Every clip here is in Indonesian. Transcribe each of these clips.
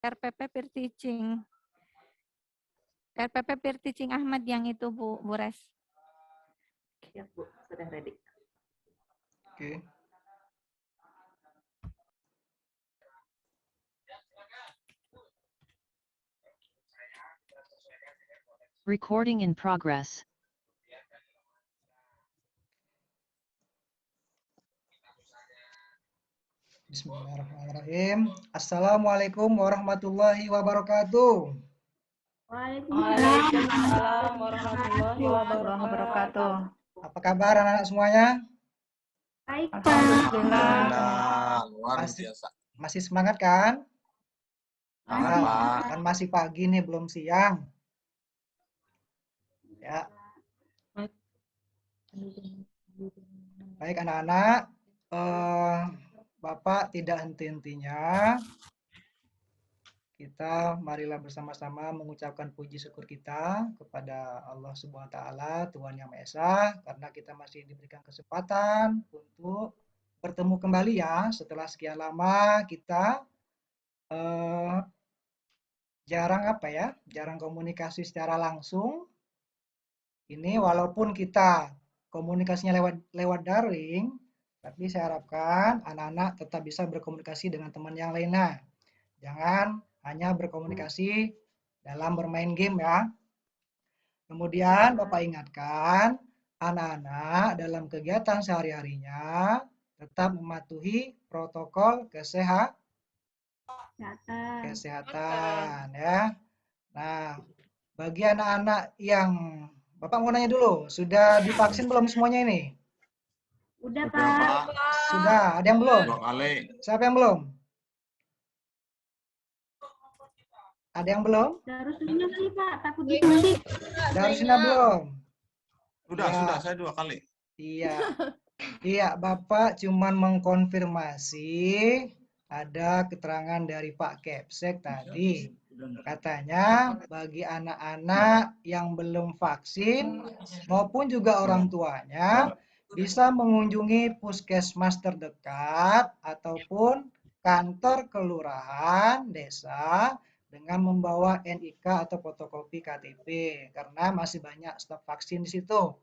RPP Peer Teaching. RPP Peer Teaching Ahmad yang itu Bu Res. Ya Bu, sudah ready. Oke. Recording in progress. Bismillahirrahmanirrahim. Assalamualaikum warahmatullahi wabarakatuh. Waalaikumsalam warahmatullahi wabarakatuh. Apa kabar anak-anak semuanya? Alhamdulillah. Luar biasa. Masih semangat kan? Semangat, Pak. Kan masih pagi nih, belum siang. Ya. Baik anak-anak, Bapak tidak henti-hentinya. Kita marilah bersama-sama mengucapkan puji syukur kita kepada Allah Subhanahu wa taala, Tuhan Yang Maha Esa, karena kita masih diberikan kesempatan untuk bertemu kembali ya setelah sekian lama kita jarang komunikasi secara langsung. Ini walaupun kita komunikasinya lewat daring, tapi saya harapkan anak-anak tetap bisa berkomunikasi dengan teman yang lainnya. Jangan hanya berkomunikasi dalam bermain game ya. Kemudian Bapak ingatkan anak-anak dalam kegiatan sehari-harinya tetap mematuhi protokol kesehatan ya. Nah, bagi anak-anak yang Bapak mau nanya dulu, sudah divaksin belum semuanya ini? Udah, Pak. Sudah, ada yang belum? 2 kali. Siapa yang belum? Ada yang belum? Darusnya sih Pak, takut disuntik. Darusnya belum? Sudah, Ya. sudah. Saya 2 kali. Iya. Iya, Bapak cuman mengkonfirmasi ada keterangan dari Pak Kepsek tadi. Katanya bagi anak-anak yang belum vaksin maupun juga orang tuanya bisa mengunjungi puskesmas terdekat ataupun kantor kelurahan desa dengan membawa NIK atau fotokopi KTP karena masih banyak stok vaksin di situ.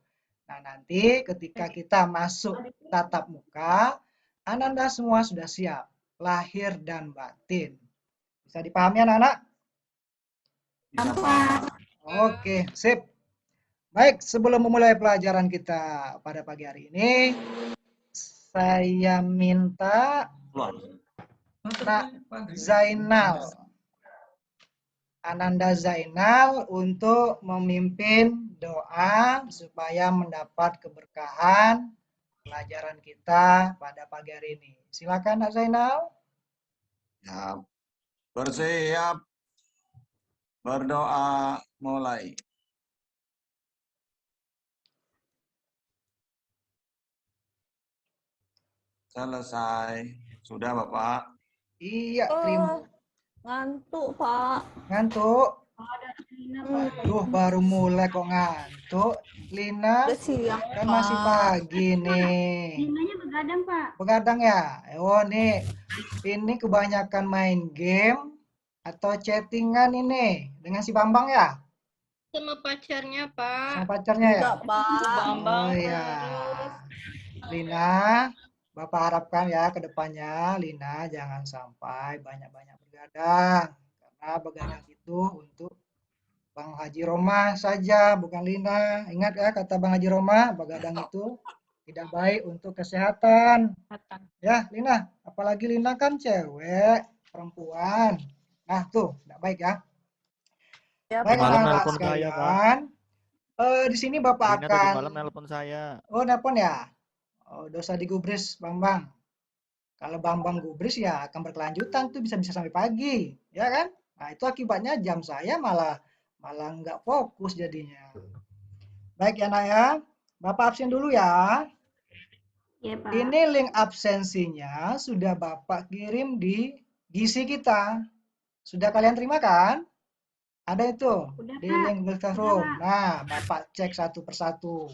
Nah, nanti ketika kita masuk tatap muka, Anda semua sudah siap, lahir dan batin. Bisa dipahami anak-anak? Bisa, Pak. Oke, sip. Baik, sebelum memulai pelajaran kita pada pagi hari ini, saya minta Pak Zainal, Ananda Zainal untuk memimpin doa supaya mendapat keberkahan pelajaran kita pada pagi hari ini. Silakan Pak Zainal. Ya. Bersiap. Berdoa mulai. Selesai. Sudah, Bapak. Iya, terima. Ngantuk, Pak. Ngantuk? Lina Pak. Duh, baru mulai kok ngantuk. Lina, Udah siang, kan masih pagi nih. Linanya begadang Pak. Begadang ya? Oh, nih. Ini kebanyakan main game atau chattingan ini dengan si Bambang ya? Sama pacarnya, Pak. Sama pacarnya ya? Enggak, Pak. Oh iya. Lina, Bapak harapkan ya ke depannya Lina jangan sampai banyak-banyak begadang. Karena begadang itu untuk Bang Haji Roma saja, bukan Lina. Ingat ya kata Bang Haji Roma, begadang itu tidak baik untuk kesehatan. Ya, Lina. Apalagi Lina kan cewek, perempuan. Nah, tuh, tidak baik ya. Ya, Baik, Malam anak-anak nelpon saya, Pak. sekalian. Di sini Bapak Lina tadi akan... malam nelpon saya. Oh, nelpon ya? Oh, dosa digubris, Bambang. Kalau Bambang gubris ya akan berkelanjutan tuh bisa-bisa sampai pagi, ya kan? Nah, itu akibatnya jam saya malah nggak fokus jadinya. Baik ya, Nak ya. Bapak absen dulu ya. Iya Pak. Ini link absensinya sudah Bapak kirim di GC kita. Sudah kalian terima kan? Ada itu Udah, di Pak. link Classroom. Nah, Bapak cek satu persatu.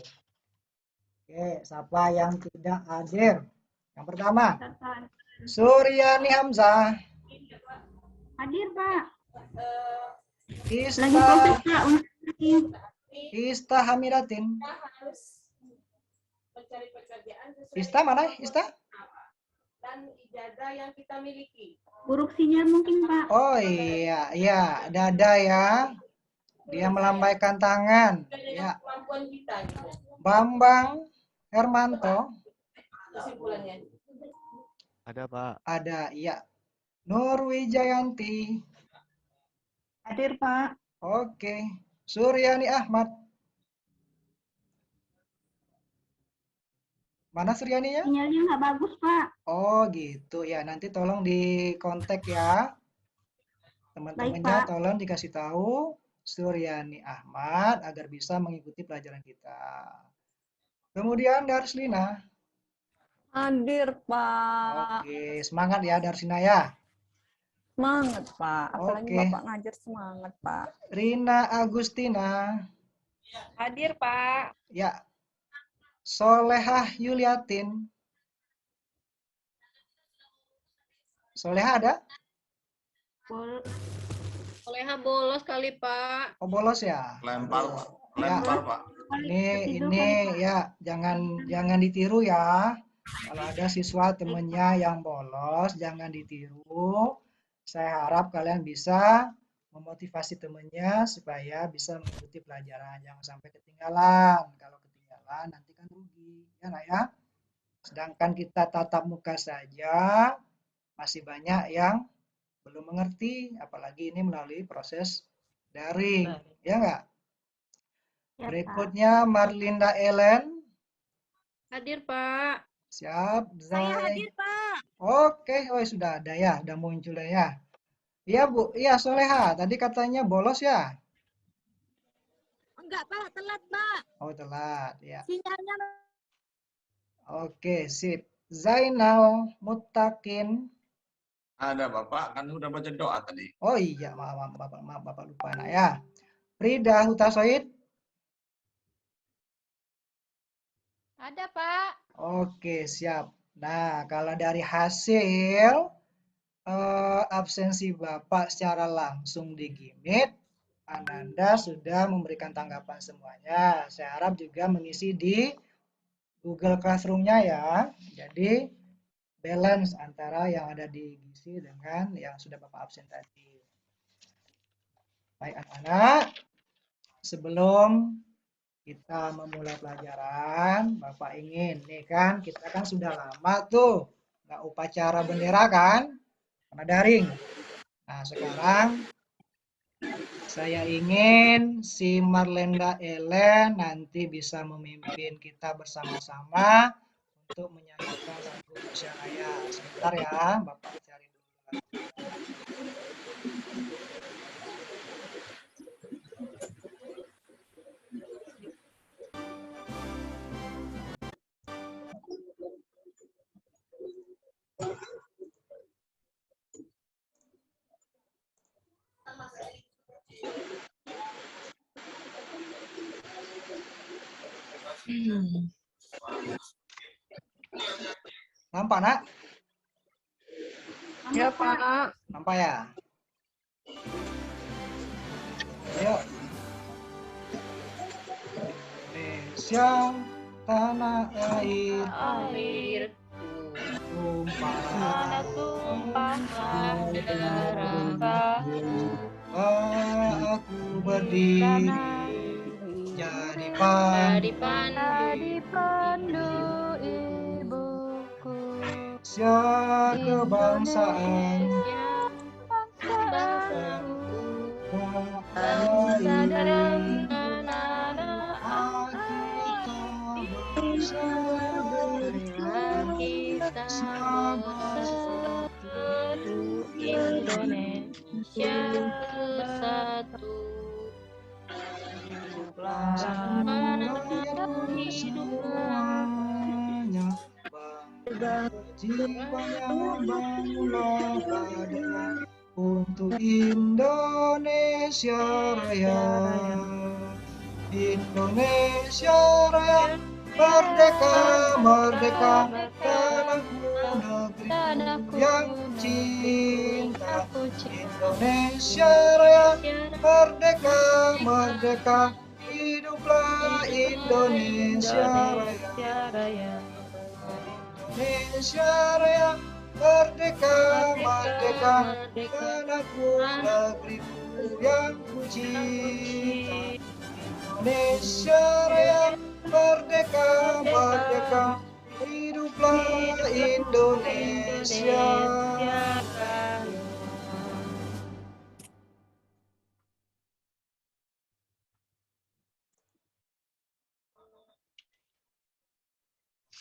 Oke, siapa yang tidak hadir? Yang pertama, Bapak. Suryani Hamzah. Hadir, Pak. Lagi Ista, proses, Pak. Ista Hamidatin. Ista mana? Ista? Buruk sinyal mungkin, Pak. Oh iya, iya, Dada ya. Dia melambaikan tangan. Ya. Bambang Hermanto. Ada, Pak. Ada, iya. Nur Wijayanti. Hadir, Pak. Oke. Suryani Ahmad. Mana Suryaninya? Sinyalnya nggak bagus, Pak. Oh gitu ya. Nanti tolong di kontak ya. Teman-temannya Pak. tolong dikasih tahu Suryani Ahmad agar bisa mengikuti pelajaran kita. Kemudian Darslina. Hadir, Pak. Oke, semangat ya Darslina ya. Semangat, Pak. Apalagi Oke. Bapak ngajar semangat, Pak. Rina Agustina. Hadir, Pak. Ya. Solehah Yuliatin. Solehah ada? Soleha bolos kali, Pak. Oh bolos ya. Lempar, Pak. Ya. Lempar, Pak. Ini ya jangan ditiru ya. Kalau ada siswa temennya yang bolos jangan ditiru. Saya harap kalian bisa memotivasi temennya supaya bisa mengikuti pelajaran. Jangan sampai ketinggalan. Kalau ketinggalan nanti kan rugi, ya nak ya. Sedangkan kita tatap muka saja masih banyak yang belum mengerti, apalagi ini melalui proses daring, ya enggak? Ya, Pak. Berikutnya Marlinda Ellen. Hadir, Pak. Siap, Saya Zai. hadir, Pak. Oke, oh sudah ada ya, udah muncul ya. Iya Bu, iya Soleha, tadi katanya bolos ya? Enggak, Pak. Telat, Pak. Oh telat, ya. Sinyalnya Oke, sip. Zainal Mutakin. Ada, Bapak. Kan udah baca doa tadi. Oh iya, maaf Bapak lupa nak ya. Frida Hutasoid. ada, Pak. Oke, siap. Nah, kalau dari hasil absensi Bapak secara langsung di Gimit, Ananda sudah memberikan tanggapan semuanya. Saya harap juga mengisi di Google Classroom-nya ya. Jadi, balance antara yang ada di Gisi dengan yang sudah Bapak absen tadi. Baik anak-anak, sebelum kita memulai pelajaran, Bapak ingin, nih kan, kita kan sudah lama tuh, nggak upacara bendera kan, karena daring. Nah, sekarang saya ingin si Marlinda Ellen nanti bisa memimpin kita bersama-sama untuk menyanyikan lagu Indonesia Raya. Sebentar ya, Bapak cari dulu lagu. Nampak nak? Ya, Pak. Nampak ya? Ayo. Indonesia tanah air tumpah aku berdiri jadi pandu ibuku. Indonesia kebangsaan Indonesia bersatu. semuanya jiwanya bangunlah pada untuk Indonesia Raya. Indonesia Raya merdeka, merdeka tanahku negeri. Dadaku, yang negeriku, cinta. aku cinta. Indonesia Raya, merdeka, merdeka, hiduplah Indonesia Raya. Indonesia Raya. Indonesia Raya, merdeka, merdeka, Merdeka, tanahku, negeriku yang ku cinta. Indonesia Raya, merdeka, merdeka, hiduplah Indonesia.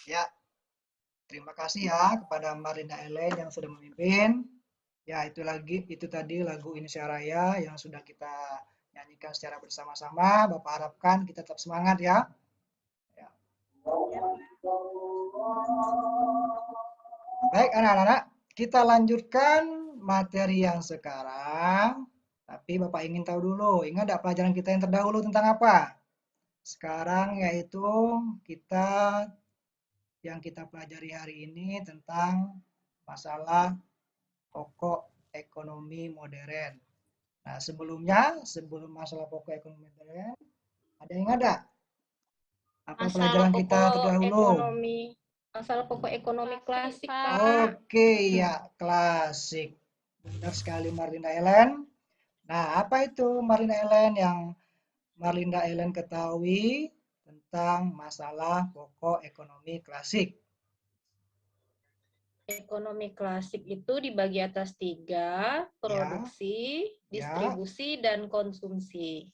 Ya, terima kasih ya kepada Marlina Ellen yang sudah memimpin. Ya, itu tadi lagu Indonesia Raya yang sudah kita nyanyikan secara bersama-sama. Bapak harapkan kita tetap semangat ya. Ya. Baik anak-anak, kita lanjutkan materi yang sekarang. Tapi Bapak ingin tahu dulu, ingat tidak pelajaran kita yang terdahulu tentang apa? Sekarang yaitu yang kita pelajari hari ini tentang masalah pokok ekonomi modern. Nah, sebelum masalah pokok ekonomi modern, ada yang ingat apa pelajaran kita terdahulu? Masalah pokok ekonomi klasik, Pak. Oke, ya, klasik. Benar sekali Marlinda Ellen. Nah, apa itu Marlinda Ellen yang Marlinda Ellen ketahui tentang masalah pokok ekonomi klasik? Ekonomi klasik itu dibagi atas 3, produksi, distribusi, dan konsumsi.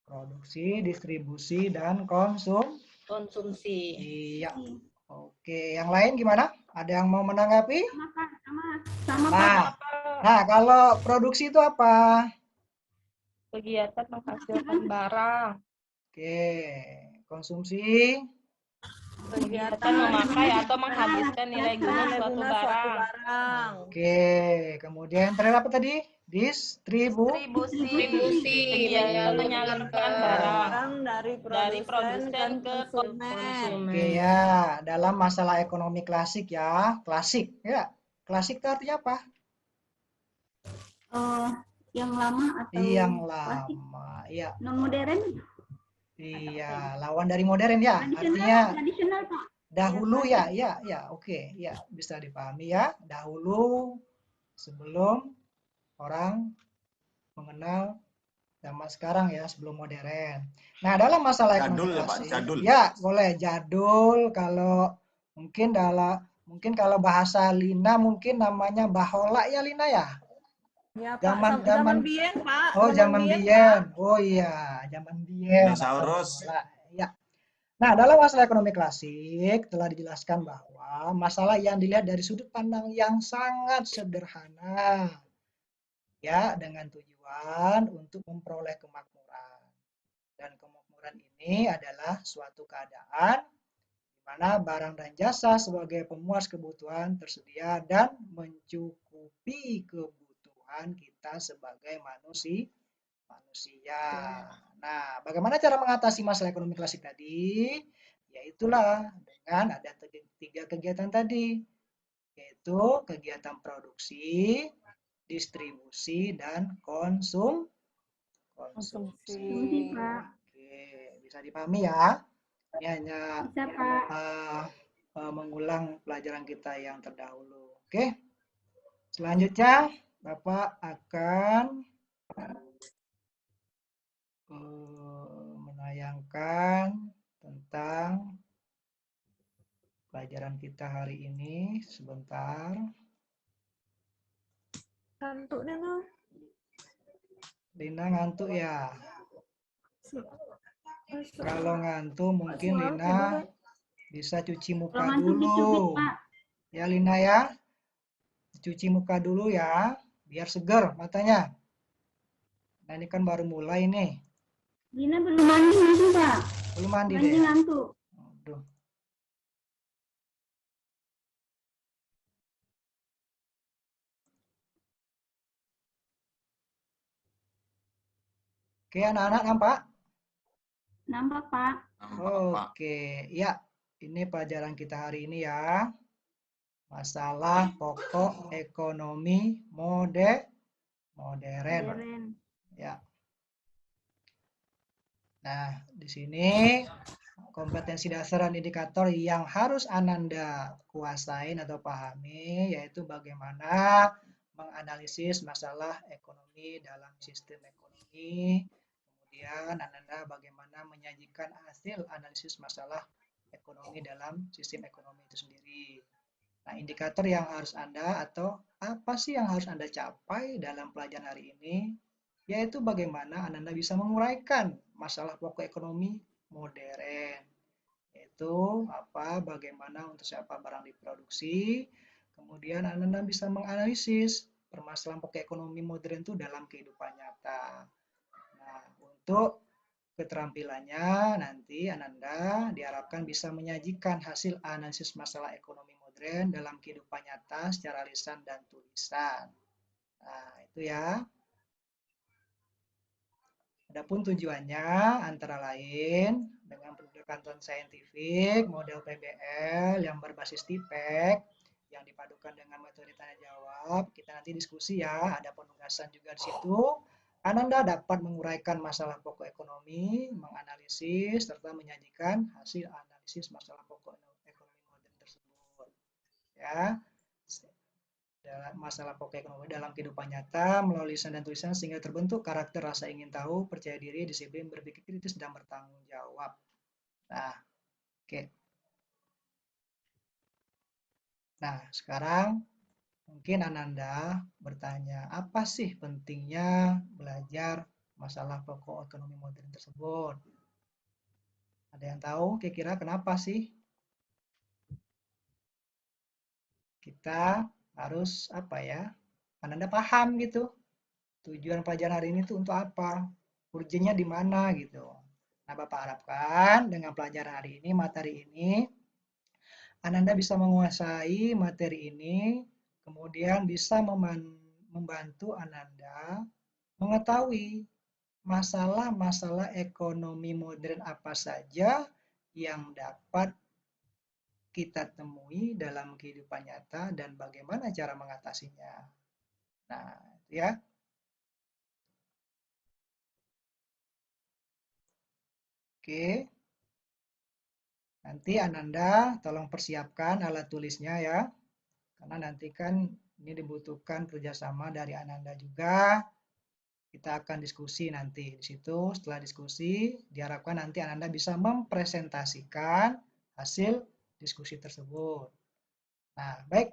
Produksi, distribusi, dan konsumsi. Iya. Oke, yang lain gimana? Ada yang mau menanggapi? Sama Pak. Nah, kalau produksi itu apa? Kegiatan menghasilkan barang. Oke, konsumsi. Kegiatan memakai atau menghabiskan nilai guna suatu barang. Oke, kemudian terakhir apa tadi? Distribusi. Kegiatan menyalurkan barang dari produsen ke konsumen. Oke ya, dalam masalah ekonomi klasik ya, klasik ya. Klasik itu artinya apa? Yang lama atau Yang klasik? lama, ya. Non modern? Iya, lawan dari modern ya. Artinya Tradisional Pak. dahulu ya, oke, ya bisa dipahami ya. Dahulu sebelum orang mengenal zaman sekarang ya, sebelum modern. Nah, dalam masalah ekonomi Jadul ya Pak, klasik, jadul. ya boleh jadul. Kalau mungkin kalau bahasa Lina mungkin namanya bahola ya Lina ya. Ya, Pak. Zaman biyen, Pak. Oh, zaman biyen. Oh iya, zaman biyen. Dinosaurus. Ya. Nah, dalam masalah ekonomi klasik telah dijelaskan bahwa masalah yang dilihat dari sudut pandang yang sangat sederhana. Ya, dengan tujuan untuk memperoleh kemakmuran. Dan kemakmuran ini adalah suatu keadaan di mana barang dan jasa sebagai pemuas kebutuhan tersedia dan mencukupi kebutuhan kita sebagai manusia. Nah, bagaimana cara mengatasi masalah ekonomi klasik tadi? Yaitulah dengan ada 3 kegiatan tadi, yaitu kegiatan produksi, distribusi, dan konsumsi. Pak. Oke, bisa dipahami ya. Ini hanya Bisa Pak. mengulang pelajaran kita yang terdahulu. Oke. Selanjutnya, Bapak akan menayangkan tentang pelajaran kita hari ini. Sebentar. Ngantuk nih, no. Lina ngantuk ya. Kalau ngantuk mungkin Lina bisa cuci muka Kalau ngantuk dicubit, dulu. Pak. Ya Lina ya. Cuci muka dulu ya, biar segar matanya. Nah, ini kan baru mulai nih. Lina belum mandi Pak. Belum mandi Mandi deh. ngantuk. Aduh. Oke, anak-anak nampak? Nampak Pak. Nampak, Pak. Oke, ya. Ini pelajaran kita hari ini ya. masalah pokok ekonomi modern. Ya. Nah, di sini kompetensi dasar dan indikator yang harus Ananda kuasain atau pahami yaitu bagaimana menganalisis masalah ekonomi dalam sistem ekonomi. Kemudian Ananda bagaimana menyajikan hasil analisis masalah ekonomi dalam sistem ekonomi itu sendiri. Nah, indikator yang harus Anda atau apa sih yang harus Anda capai dalam pelajaran hari ini? Yaitu bagaimana Anda bisa menguraikan masalah pokok ekonomi modern. Yaitu bagaimana untuk siapa barang diproduksi, kemudian Anda bisa menganalisis permasalahan pokok ekonomi modern itu dalam kehidupan nyata. Nah, untuk keterampilannya nanti Ananda diharapkan bisa menyajikan hasil analisis masalah ekonomi modern dalam kehidupan nyata secara lisan dan tulisan. Nah, itu ya. Adapun tujuannya antara lain dengan pendekatan saintifik, model PBL yang berbasis TIPEK yang dipadukan dengan metode tanya jawab. Kita nanti diskusi ya, ada penugasan juga di situ. Ananda dapat menguraikan masalah pokok ekonomi, menganalisis, serta menyajikan hasil analisis masalah pokok ekonomi modern tersebut. Ya, masalah pokok ekonomi dalam kehidupan nyata melalui lisan dan tulisan sehingga terbentuk karakter rasa ingin tahu, percaya diri, disiplin, berpikir kritis, dan bertanggung jawab. Nah, oke. Nah, sekarang mungkin Ananda bertanya, apa sih pentingnya belajar masalah pokok ekonomi modern tersebut? Ada yang tahu kira-kira kenapa sih kita harus Ananda paham gitu. Tujuan pelajaran hari ini tuh untuk apa? Urgennya di mana gitu. Nah, Bapak harapkan dengan pelajaran hari ini, materi ini, Ananda bisa menguasai materi ini, kemudian bisa membantu Ananda mengetahui masalah-masalah ekonomi modern apa saja yang dapat kita temui dalam kehidupan nyata dan bagaimana cara mengatasinya. Nah, itu ya. Oke. Nanti Ananda tolong persiapkan alat tulisnya ya. Karena nanti kan ini dibutuhkan kerjasama dari Ananda juga. Kita akan diskusi nanti di situ. Setelah diskusi, diharapkan nanti Ananda bisa mempresentasikan hasil diskusi tersebut. Nah, baik.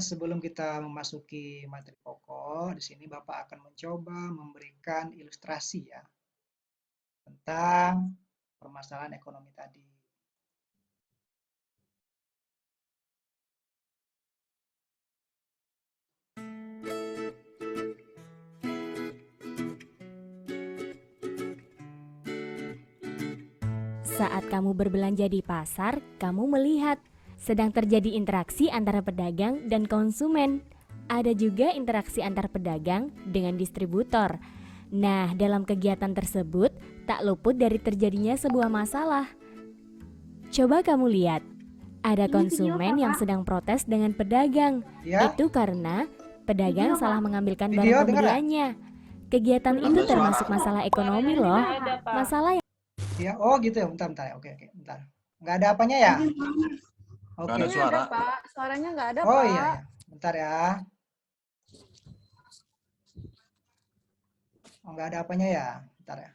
Sebelum kita memasuki materi pokok, di sini Bapak akan mencoba memberikan ilustrasi ya tentang permasalahan ekonomi tadi. Saat kamu berbelanja di pasar, kamu melihat sedang terjadi interaksi antara pedagang dan konsumen. Ada juga interaksi antar pedagang dengan distributor. Nah, dalam kegiatan tersebut tak luput dari terjadinya sebuah masalah. Coba kamu lihat, ada konsumen yang sedang protes dengan pedagang. Ya. Itu karena pedagang salah mengambilkan barang pembeliannya. Kegiatan itu termasuk masalah ekonomi loh. Masalah yang Ya, oh gitu ya, bentar ya, oke, bentar. Nggak ada apanya ya? Oke. Nggak ada suara. Ada, Pak. Suaranya nggak ada, Oh Pak. iya, bentar ya. Oh, nggak ada apanya ya, bentar ya.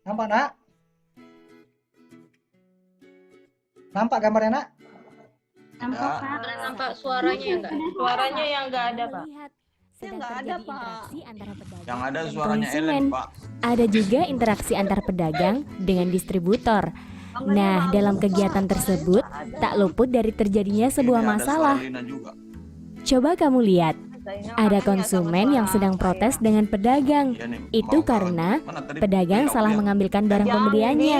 Nampak, Nak? Nampak gambarnya, Nak? Nampak, Pak. Nampak suaranya enggak? Suaranya yang enggak ada, Pak. melihat sedang nggak ada, terjadi Pak. interaksi antara pedagang Yang ada dan suaranya konsumen. Ellen, Pak. Ada juga interaksi antar pedagang dengan distributor. Nah, dalam kegiatan tersebut tak luput dari terjadinya sebuah Ini ada masalah. suara Lina juga. Coba kamu lihat, ada konsumen yang sedang protes dengan pedagang. Iya nih, Itu mau karena mana tadi pedagang beliau salah lihat. mengambilkan barang pembeliannya.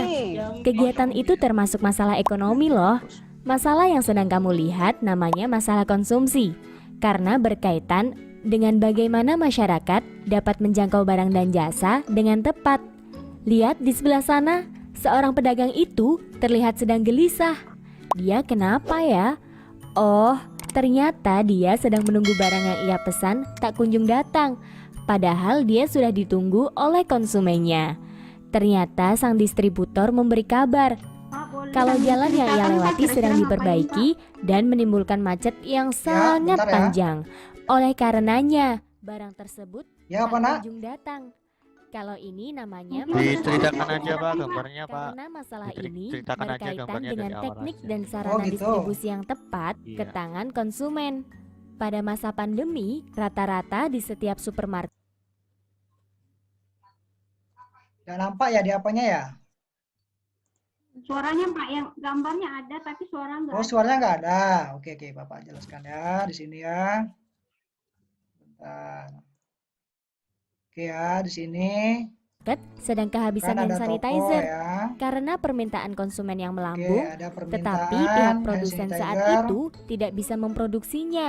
Kegiatan itu termasuk masalah ekonomi loh. Masalah yang sedang kamu lihat namanya masalah konsumsi. Karena berkaitan dengan bagaimana masyarakat dapat menjangkau barang dan jasa dengan tepat. Lihat di sebelah sana, seorang pedagang itu terlihat sedang gelisah. Dia kenapa ya? Oh, ternyata dia sedang menunggu barang yang ia pesan tak kunjung datang. Padahal dia sudah ditunggu oleh konsumennya. Ternyata sang distributor memberi kabar kalau jalan yang ia lewati sedang diperbaiki dan menimbulkan macet yang sangat bentar ya. panjang. Oleh karenanya, barang tersebut Ya, tak apa, Nak? kunjung datang. Kalau ini namanya Diceritakan aja Pak gambarnya Pak. karena masalah ini Ceritakan aja berkaitan gambarnya dengan dari awal teknik aja. dan Oh, sarana gitu. distribusi yang tepat ke Iya. tangan konsumen. Pada masa pandemi, rata-rata di setiap supermarket Nggak nampak ya di apanya ya? Suaranya Pak, yang gambarnya ada tapi suara nggak Oh, ada. suaranya nggak ada. Oke, Bapak jelaskan ya di sini ya. Bentar. Oke ya, di sini sedang kehabisan kan hand ada toko sanitizer ya. karena permintaan konsumen yang Oke, melambung. ada Tetapi pihak permintaan hand produsen saat sanitizer, itu tidak bisa memproduksinya.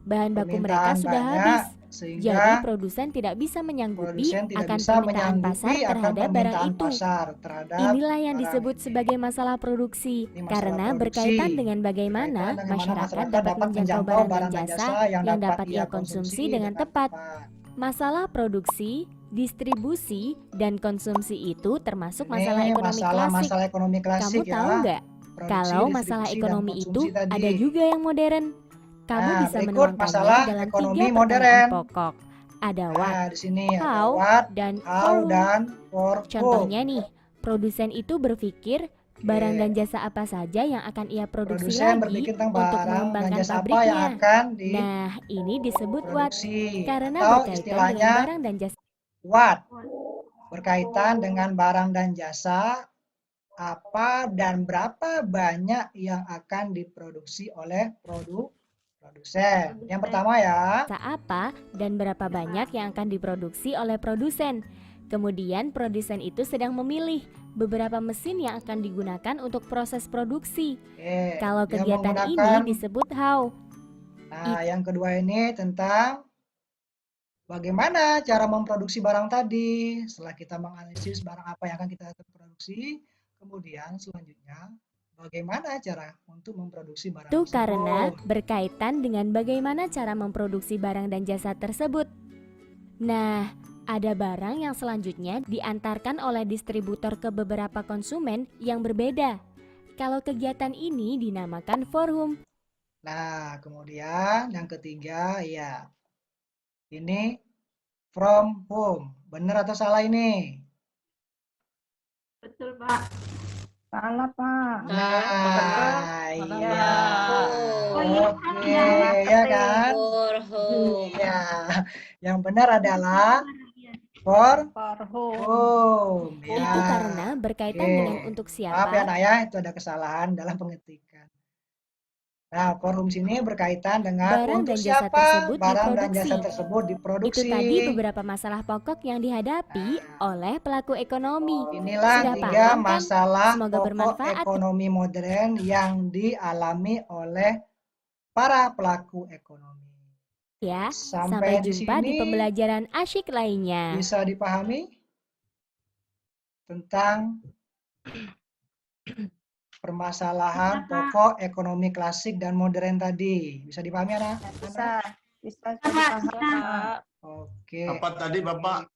Bahan baku mereka permintaan sudah banyak, habis. Jadi sehingga produsen tidak bisa menyanggupi produsen tidak akan bisa permintaan pasar menyanggupi akan terhadap barang permintaan itu. pasar terhadap Inilah yang barang disebut ini. sebagai masalah produksi Ini masalah karena produksi. berkaitan dengan bagaimana Berkaitan dengan masyarakat masyarakat dapat menjangkau barang dan jasa yang dapat ia ia konsumsi dengan tepat. Masalah produksi, distribusi, dan konsumsi itu termasuk masalah Ini ekonomi klasik. masalah ekonomi Kamu klasik ya. tahu nggak? Produksi, Kalau masalah distribusi, dan ekonomi itu konsumsi tadi. ada juga yang modern. Kamu Nah, bisa berikut menuangkannya masalah dalam ekonomi 3 modern. pertanyaan pokok. Ada what, Nah, di sini ada how, what, dan how, for. dan for whom. Contohnya nih, produsen itu berpikir barang Oke. dan jasa apa saja yang akan ia produksi Produsen lagi berpikir tentang untuk barang dan mengembangkan jasa apa yang pabriknya. akan Nah, ini disebut what diproduksi karena atau berkaitan istilahnya dengan barang dan jasa. what berkaitan dengan barang dan jasa apa dan berapa banyak yang akan diproduksi oleh produsen. Yang pertama ya. Apa dan berapa banyak yang akan diproduksi oleh produsen. Kemudian produsen itu sedang memilih beberapa mesin yang akan digunakan untuk proses produksi. Oke, Kalau dia kegiatan menggunakan- ini disebut how. Nah, yang kedua ini tentang bagaimana cara memproduksi barang tadi. Setelah kita menganalisis barang apa yang akan kita produksi, kemudian selanjutnya bagaimana cara untuk memproduksi barang Itu tersebut. karena berkaitan dengan bagaimana cara memproduksi barang dan jasa tersebut. Nah, ada barang yang selanjutnya diantarkan oleh distributor ke beberapa konsumen yang berbeda. Kalau kegiatan ini dinamakan for whom. Nah, kemudian yang ketiga ya. Ini from whom. Benar atau salah ini? Betul Pak. Salah Pak. Nah, iya. Oh iya, Oke, ya kan? For whom. Iya. Yang benar adalah for For whom. whom. Ya. Itu karena berkaitan Oke. dengan untuk Maaf ya siapa. Nak ya, itu ada kesalahan dalam pengetikan. Nah, for whom sini berkaitan dengan Barang untuk dan jasa siapa tersebut barang dan diproduksi. jasa tersebut Itu diproduksi. tadi beberapa masalah pokok yang dihadapi oleh pelaku ekonomi. Inilah Sudah 3 paham kan? masalah Semoga pokok bermanfaat. ekonomi modern yang dialami oleh para pelaku ekonomi. Ya, Sampai sampai di jumpa di sini pembelajaran asyik lainnya. bisa dipahami tentang permasalahan pokok ekonomi klasik dan modern tadi. Bisa dipahami anak? Bisa jadi Pak, paham Pak. Oke. Apa tadi Bapak?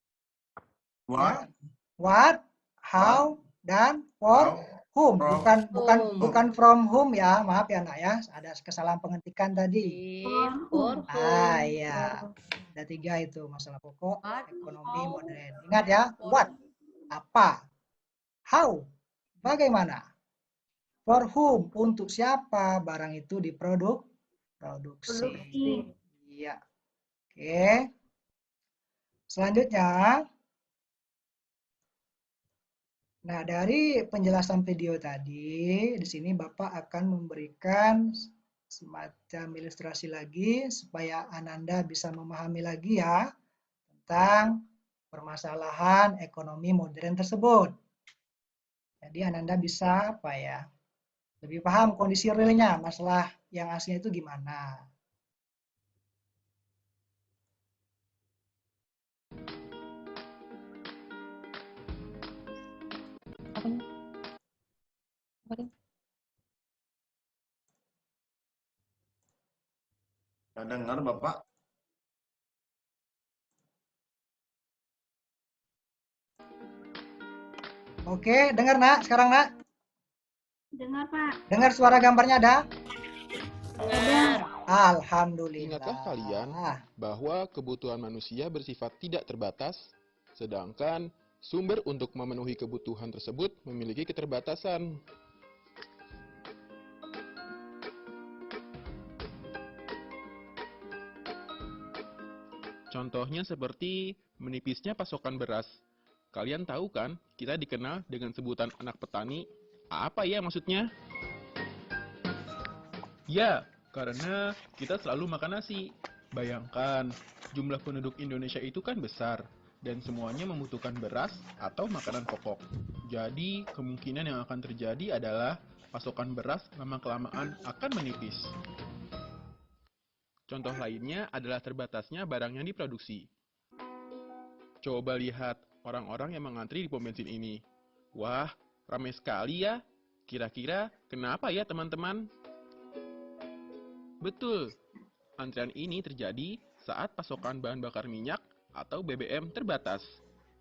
What? What, how, dan for whom. From Bukan from whom ya. Maaf ya Nak ya. Ada kesalahan pengetikan tadi. For Ah whom. iya. Ada 3 itu masalah pokok ekonomi modern. Ingat ya. What, apa. How, bagaimana. For whom, untuk siapa barang itu produksi. Iya. Oke Oke. Selanjutnya, nah dari penjelasan video tadi, di sini Bapak akan memberikan semacam ilustrasi lagi supaya Ananda bisa memahami lagi ya tentang permasalahan ekonomi modern tersebut. Jadi Ananda bisa apa ya, lebih paham kondisi realnya, masalah yang aslinya itu gimana. Apanya? Apanya? Nggak dengar Bapak? Oke, dengar nak, sekarang nak? Dengar, Pak. Dengar suara gambarnya ada? Dengar. Alhamdulillah. Ingatkah kalian bahwa kebutuhan manusia bersifat tidak terbatas, sedangkan sumber untuk memenuhi kebutuhan tersebut memiliki keterbatasan? Contohnya seperti menipisnya pasokan beras. Kalian tahu kan, kita dikenal dengan sebutan anak petani. Apa ya maksudnya? Ya, karena kita selalu makan nasi. Bayangkan, jumlah penduduk Indonesia itu kan besar, dan semuanya membutuhkan beras atau makanan pokok. Jadi, kemungkinan yang akan terjadi adalah pasokan beras lama-kelamaan akan menipis. Contoh lainnya adalah terbatasnya barang yang diproduksi. Coba lihat orang-orang yang mengantri di pom bensin ini. Wah, ramai sekali ya. Kira-kira kenapa ya teman-teman? Betul, antrian ini terjadi saat pasokan bahan bakar minyak atau BBM terbatas.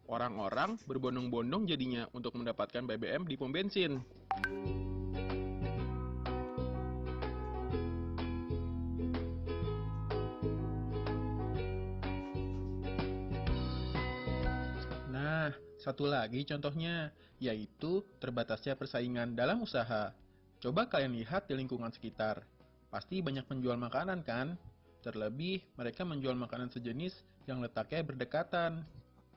Orang-orang berbondong-bondong jadinya untuk mendapatkan BBM di pom bensin. Nah, satu lagi contohnya, yaitu terbatasnya persaingan dalam usaha. Coba kalian lihat di lingkungan sekitar. Pasti banyak penjual makanan kan? Terlebih, mereka menjual makanan sejenis yang letaknya berdekatan.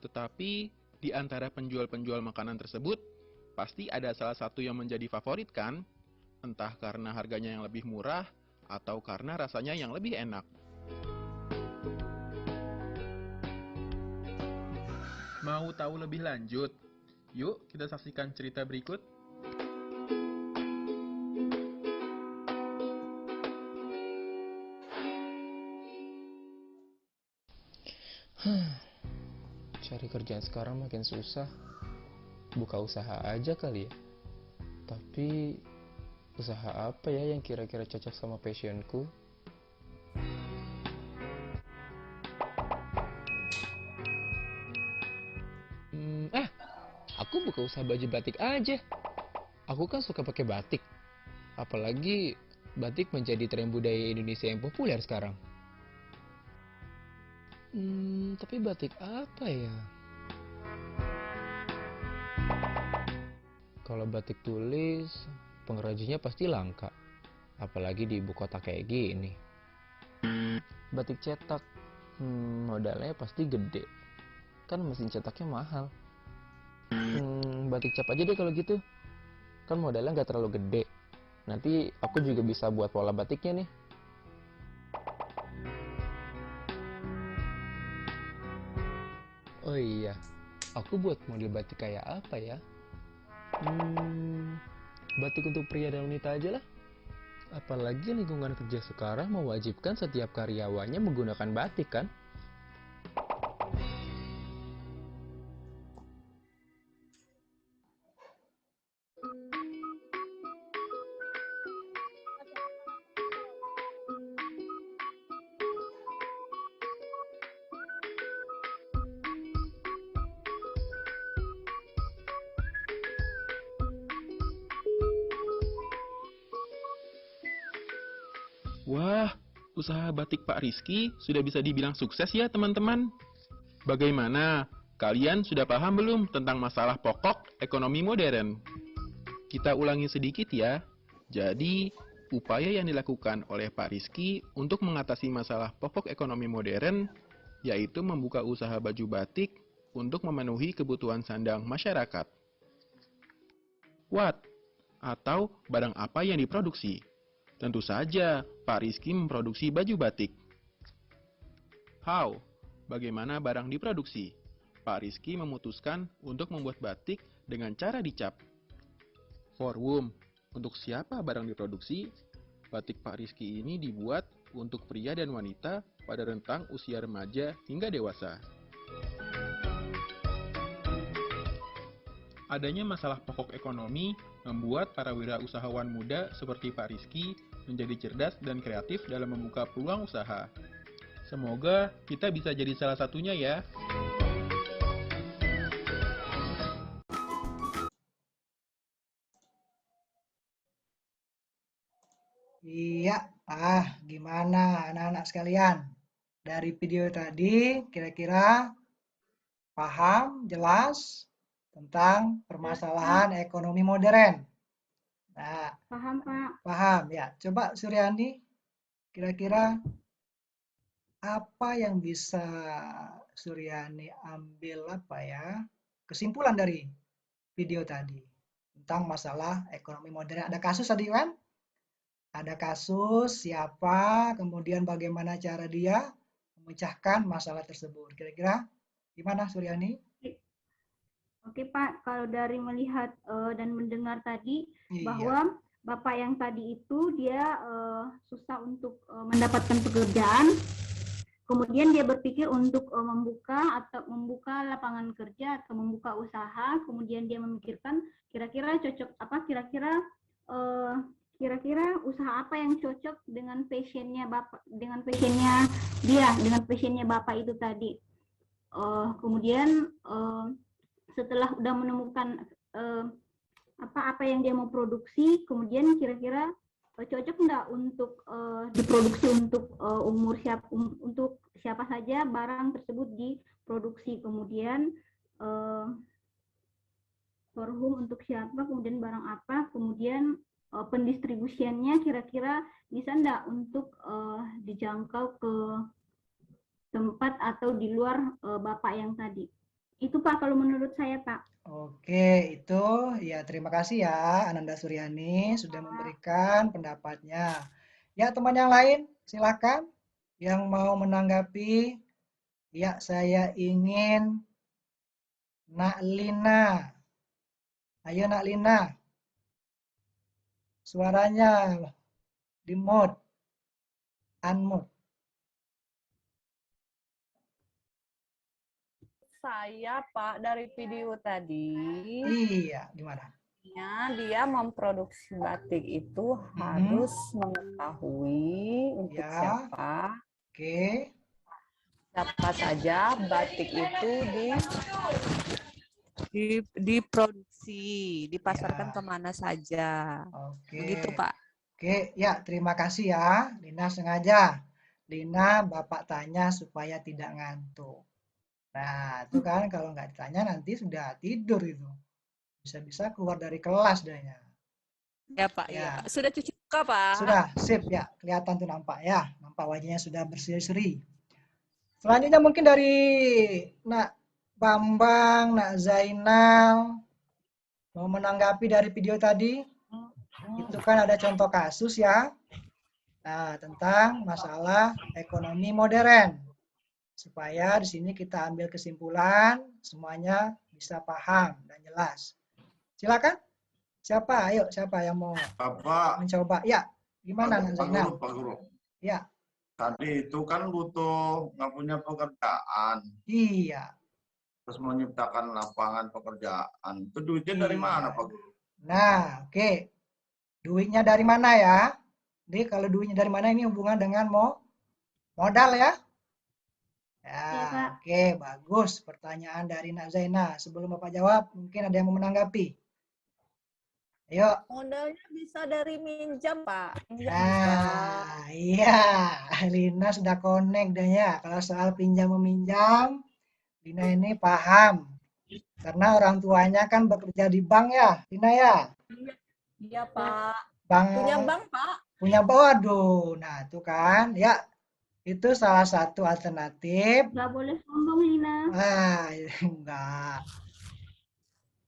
Tetapi, di antara penjual-penjual makanan tersebut, pasti ada salah satu yang menjadi favorit kan? Entah karena harganya yang lebih murah, atau karena rasanya yang lebih enak. Mau tahu lebih lanjut? Yuk, kita saksikan cerita berikut. Cari kerjaan sekarang makin susah. Buka usaha aja kali ya. Tapi usaha apa ya yang kira-kira cocok sama passionku? Aku buka usaha baju batik aja. Aku kan suka pakai batik. Apalagi batik menjadi tren budaya Indonesia yang populer sekarang. Tapi batik apa ya? Kalau batik tulis, pengrajinnya pasti langka. Apalagi di ibu kota kayak gini. Batik cetak, modalnya pasti gede. Kan mesin cetaknya mahal. Batik cap aja deh kalau gitu. Kan modalnya nggak terlalu gede. Nanti aku juga bisa buat pola batiknya nih. Oh iya, aku buat model batik kayak apa ya? Batik untuk pria dan wanita aja lah. Apalagi lingkungan kerja sekarang mewajibkan setiap karyawannya menggunakan batik kan? Wah, usaha batik Pak Rizky sudah bisa dibilang sukses ya teman-teman. Bagaimana? Kalian sudah paham belum tentang masalah pokok ekonomi modern? Kita ulangi sedikit ya. Jadi, upaya yang dilakukan oleh Pak Rizky untuk mengatasi masalah pokok ekonomi modern yaitu membuka usaha baju batik untuk memenuhi kebutuhan sandang masyarakat. What? Atau barang apa yang diproduksi? Tentu saja, Pak Rizky memproduksi baju batik. How? Bagaimana barang diproduksi? Pak Rizky memutuskan untuk membuat batik dengan cara dicap. For whom? Untuk siapa barang diproduksi? Batik Pak Rizky ini dibuat untuk pria dan wanita pada rentang usia remaja hingga dewasa. Adanya masalah pokok ekonomi membuat para wirausahawan muda seperti Pak Rizky menjadi cerdas dan kreatif dalam membuka peluang usaha. Semoga kita bisa jadi salah satunya ya. Iya, gimana anak-anak sekalian? Dari video tadi kira-kira paham, jelas tentang permasalahan ekonomi modern? Nah, Paham, Pak. paham ya. Coba Suryani, kira-kira apa yang bisa Suryani ambil kesimpulan dari video tadi tentang masalah ekonomi modern? Ada kasus tadi kan? Ada kasus siapa, kemudian bagaimana cara dia memecahkan masalah tersebut. Kira-kira gimana Suryani? Oke, Pak. Kalau dari melihat dan mendengar tadi, Iya. bahwa Bapak yang tadi itu dia susah untuk mendapatkan pekerjaan, kemudian dia berpikir untuk membuka lapangan kerja atau membuka usaha, kemudian dia memikirkan kira-kira cocok apa, kira-kira usaha apa yang cocok dengan passionnya Bapak, dengan passionnya Bapak itu tadi. Kemudian setelah udah menemukan apa yang dia mau produksi, kemudian kira-kira cocok nggak untuk diproduksi untuk untuk siapa saja barang tersebut diproduksi, kemudian for whom, untuk siapa, kemudian barang apa, kemudian pendistribusiannya kira-kira bisa nggak untuk dijangkau ke tempat atau di luar Bapak yang tadi. Itu Pak kalau menurut saya, Pak. Oke, itu ya terima kasih ya Ananda Suryani sudah memberikan pendapatnya. Ya, teman yang lain silakan yang mau menanggapi. Ya, saya ingin Nak Lina. Ayo Nak Lina. Suaranya di mute. Unmute. Saya Pak dari video tadi, Iya, gimana? dia memproduksi batik itu harus mengetahui untuk Ya. Oke. siapa saja batik itu diproduksi, dipasarkan kemana saja. Oke. Begitu Pak. Oke, ya terima kasih ya. Lina sengaja. Lina Bapak tanya supaya tidak ngantuk. Nah, itu kan kalau nggak ditanya nanti sudah tidur itu. Bisa-bisa keluar dari kelas dahnya. Ya Pak, Ya. ya. Sudah cuci muka Pak? Sudah, sip ya. Kelihatan tuh nampak ya. Nampak wajahnya sudah berseri-seri. Selanjutnya mungkin dari Nak Bambang, Nak Zainal. Mau menanggapi dari video tadi? Itu kan ada contoh kasus ya. Nah, tentang masalah ekonomi modern. Supaya di sini kita ambil kesimpulan, semuanya bisa paham dan jelas. Silakan. Siapa? Ayo, siapa yang mau Bapak, mencoba? Ya, gimana Nak Zainal? Pak Guru. Ya. Tadi itu kan butuh nggak punya pekerjaan. Iya. Terus menciptakan lapangan pekerjaan. Itu duitnya dari mana Pak Guru? Nah, oke. Duitnya dari mana ya? Jadi kalau duitnya dari mana ini hubungan dengan modal ya? Ya, oke, bagus. Pertanyaan dari Nak Zainal. Sebelum Bapak jawab, mungkin ada yang mau menanggapi. Ayo. Modalnya bisa dari minjam, Pak. Nah, iya. Lina sudah connect dan ya. Kalau soal pinjam-meminjam, Lina ini paham. Karena orang tuanya kan bekerja di bank ya, Lina ya? Iya, Pak. Bank. Punya bank, Pak. Punya, waduh. Nah, itu kan. Ya, itu salah satu alternatif. Nggak boleh sombong, Lina. Enggak.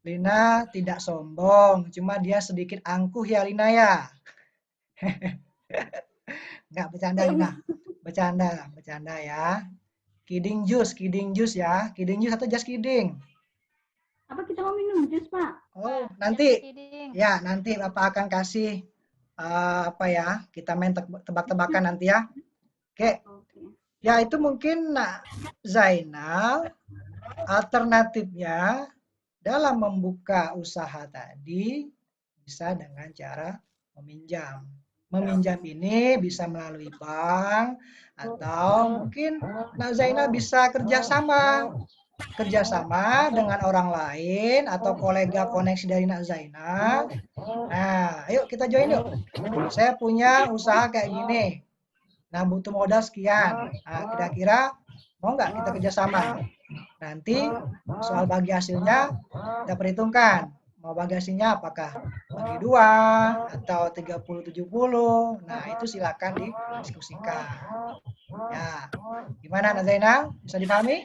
Lina tidak sombong, cuma dia sedikit angkuh ya Lina ya. Enggak, bercanda Lina. Bercanda ya. Kidding juice ya. Kidding juice atau just kidding? Apa kita mau minum jus, Pak? Oh, nanti. Ya, nanti Bapak akan kasih apa ya? Kita main tebak-tebakan nanti ya. Oke. Ya, itu mungkin Zainal alternatifnya dalam membuka usaha tadi bisa dengan cara meminjam. Meminjam ini bisa melalui bank atau mungkin Zainal bisa kerjasama dengan orang lain atau kolega koneksi dari Zainal. Nah, ayo kita join yuk. Saya punya usaha kayak gini. Nah, butuh modal sekian. Nah, kira-kira mau nggak kita kerjasama? Nanti soal bagi hasilnya kita perhitungkan. Mau bagi hasilnya apakah bagi 2 atau 30-70. Nah, itu silakan didiskusikan. Ya, gimana Zainal? Bisa dipahami?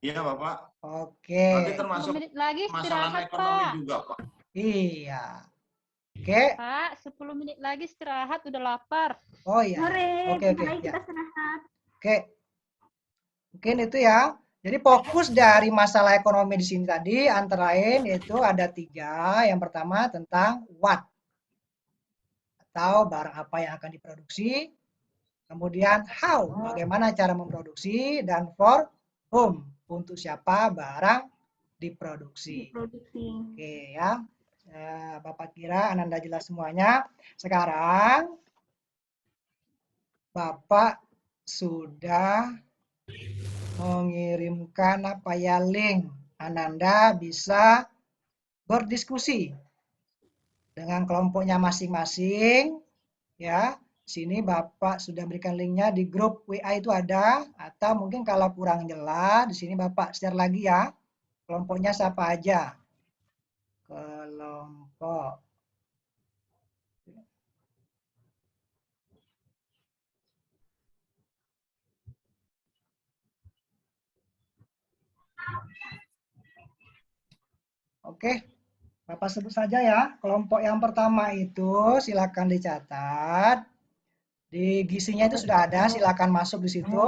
Iya, Bapak. Oke. Nanti termasuk 10 menit lagi masalah istirahat, ekonomi Pak. juga, Pak. Iya. Oke. Pak, 10 menit lagi istirahat, udah lapar. Oh iya. Oke. Mari Ya. kita istirahat. Oke. Mungkin itu ya. Jadi fokus dari masalah ekonomi di sini tadi antara lain yaitu ada 3. Yang pertama tentang what atau barang apa yang akan diproduksi. Kemudian how, bagaimana cara memproduksi, dan for whom, untuk siapa barang diproduksi. Oke ya. Bapak kira Ananda jelas semuanya. Sekarang Bapak sudah mengirimkan link. Ananda bisa berdiskusi dengan kelompoknya masing-masing ya. Sini Bapak sudah berikan linknya di grup WA itu ada, atau mungkin kalau kurang jelas di sini Bapak share lagi ya. Kelompoknya siapa aja? Kelompok Oke, Bapak sebut saja ya. Kelompok yang pertama itu silakan dicatat. Di gisinya itu sudah ada, silakan masuk di situ.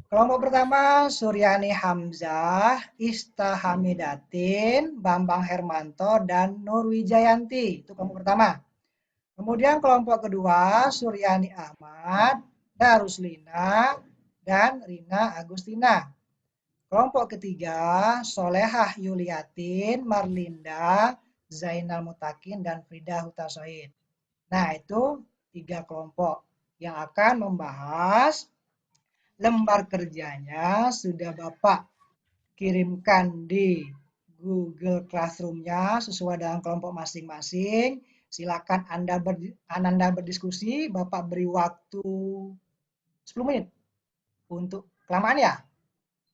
Kelompok pertama Suryani Hamzah, Ista Hamidatin, Bambang Hermanto, dan Nur Wijayanti. Itu kelompok pertama. Kemudian kelompok kedua Suryani Ahmad, Daruslina, dan Rina Agustina. Kelompok ketiga Solehah Yuliatin, Marlinda, Zainal Mutakin, dan Frida Hutasoid. Nah, itu 3 kelompok yang akan membahas lembar kerjanya sudah Bapak kirimkan di Google Classroom-nya sesuai dengan kelompok masing-masing. Silakan Anda berdiskusi, Bapak beri waktu 10 menit. Untuk kelamaan ya?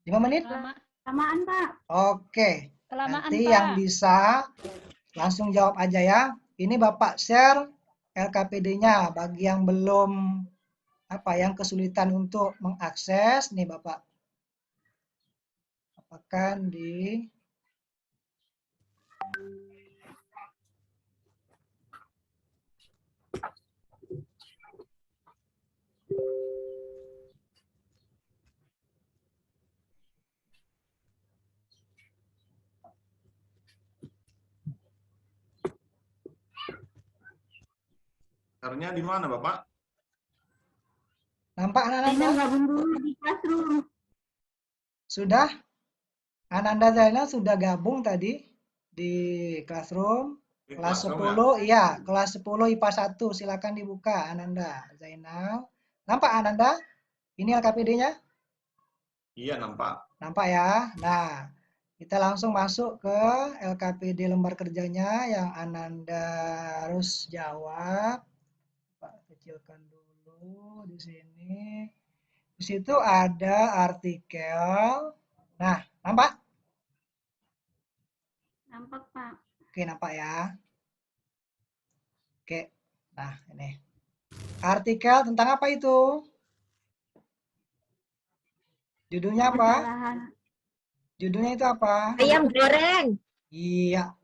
5 menit? Kelamaan, Pak. Oke. Kelamaan, Nanti Pak. yang bisa langsung jawab aja ya. Ini Bapak share LKPD-nya bagi yang belum yang kesulitan untuk mengakses nih Bapak apakan di Share-nya di mana, Bapak? Nampak Ananda? Gabung dulu di Classroom. Sudah? Ananda Zainal sudah gabung tadi di Classroom. Kelas 10, iya, kelas 10 IPA 1. Silakan dibuka Ananda Zainal. Nampak Ananda? Ini LKPD-nya? Iya, nampak. Nampak ya? Nah, kita langsung masuk ke LKPD lembar kerjanya yang Ananda harus jawab. Pak kecilkan dulu di sini. Di situ ada artikel. Nah, nampak? Nampak, Pak. Oke, nampak ya. Oke. Nah, ini. Artikel tentang apa itu? Judulnya apa? Permasalahan Judulnya itu apa? Ayam goreng. Iya,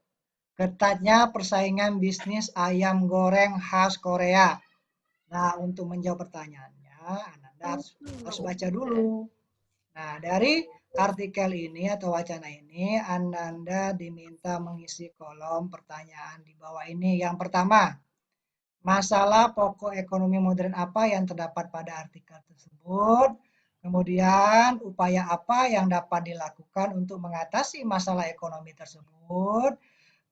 ketatnya persaingan bisnis ayam goreng khas Korea. Nah, untuk menjawab pertanyaannya, Ananda harus baca dulu. Nah, dari artikel ini atau wacana ini, Ananda diminta mengisi kolom pertanyaan di bawah ini. Yang pertama, masalah pokok ekonomi modern apa yang terdapat pada artikel tersebut? Kemudian, upaya apa yang dapat dilakukan untuk mengatasi masalah ekonomi tersebut?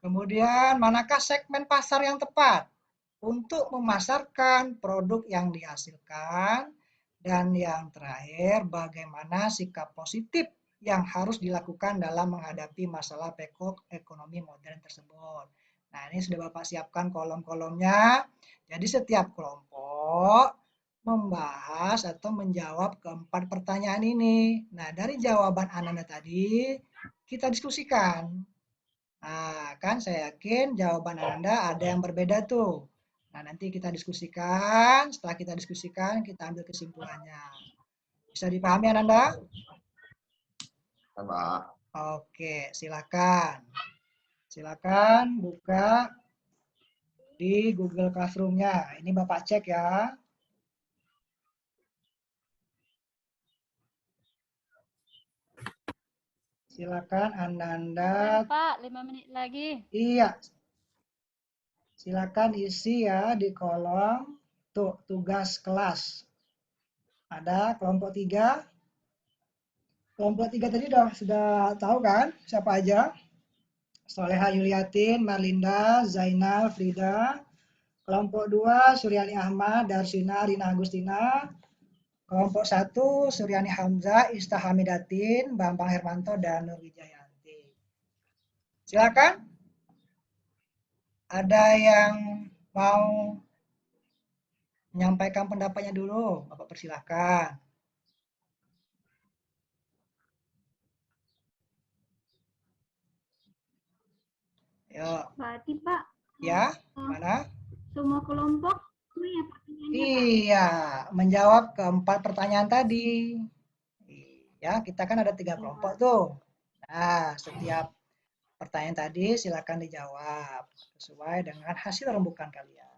Kemudian, manakah segmen pasar yang tepat untuk memasarkan produk yang dihasilkan? Dan yang terakhir, bagaimana sikap positif yang harus dilakukan dalam menghadapi masalah pokok ekonomi modern tersebut. Nah, ini sudah Bapak siapkan kolom-kolomnya. Jadi setiap kelompok membahas atau menjawab keempat pertanyaan ini. Nah, dari jawaban Ananda tadi, kita diskusikan. Nah, kan saya yakin jawaban Ananda ada yang berbeda tuh. Nah, nanti kita diskusikan. Setelah kita diskusikan, kita ambil kesimpulannya. Bisa dipahami Ananda? Ya, Pak. Oke, silakan. Silakan buka di Google Classroom-nya. Ini Bapak cek ya. Silakan Ananda. Pak, 5 menit lagi. Iya. Silakan isi ya di kolom tugas kelas. Ada kelompok 3. Kelompok 3 tadi sudah tahu kan siapa aja? Soleha Yuliatin, Marlinda, Zainal, Frida. Kelompok 2, Suryani Ahmad, Darsina, Rina Agustina. Kelompok 1, Suryani Hamzah, Ista Hamidatin, Bambang Hermanto, dan Nur Wijayanti. Silakan. Ada yang mau menyampaikan pendapatnya dulu? Bapak persilahkan. Yuk. berarti Pak, Ya, mana? semua kelompok sama ya pertanyaannya, Pak? Iya, menjawab keempat pertanyaan tadi. Ya, kita kan ada 3 kelompok tuh. Nah, setiap pertanyaan tadi silakan dijawab sesuai dengan hasil rembukan kalian.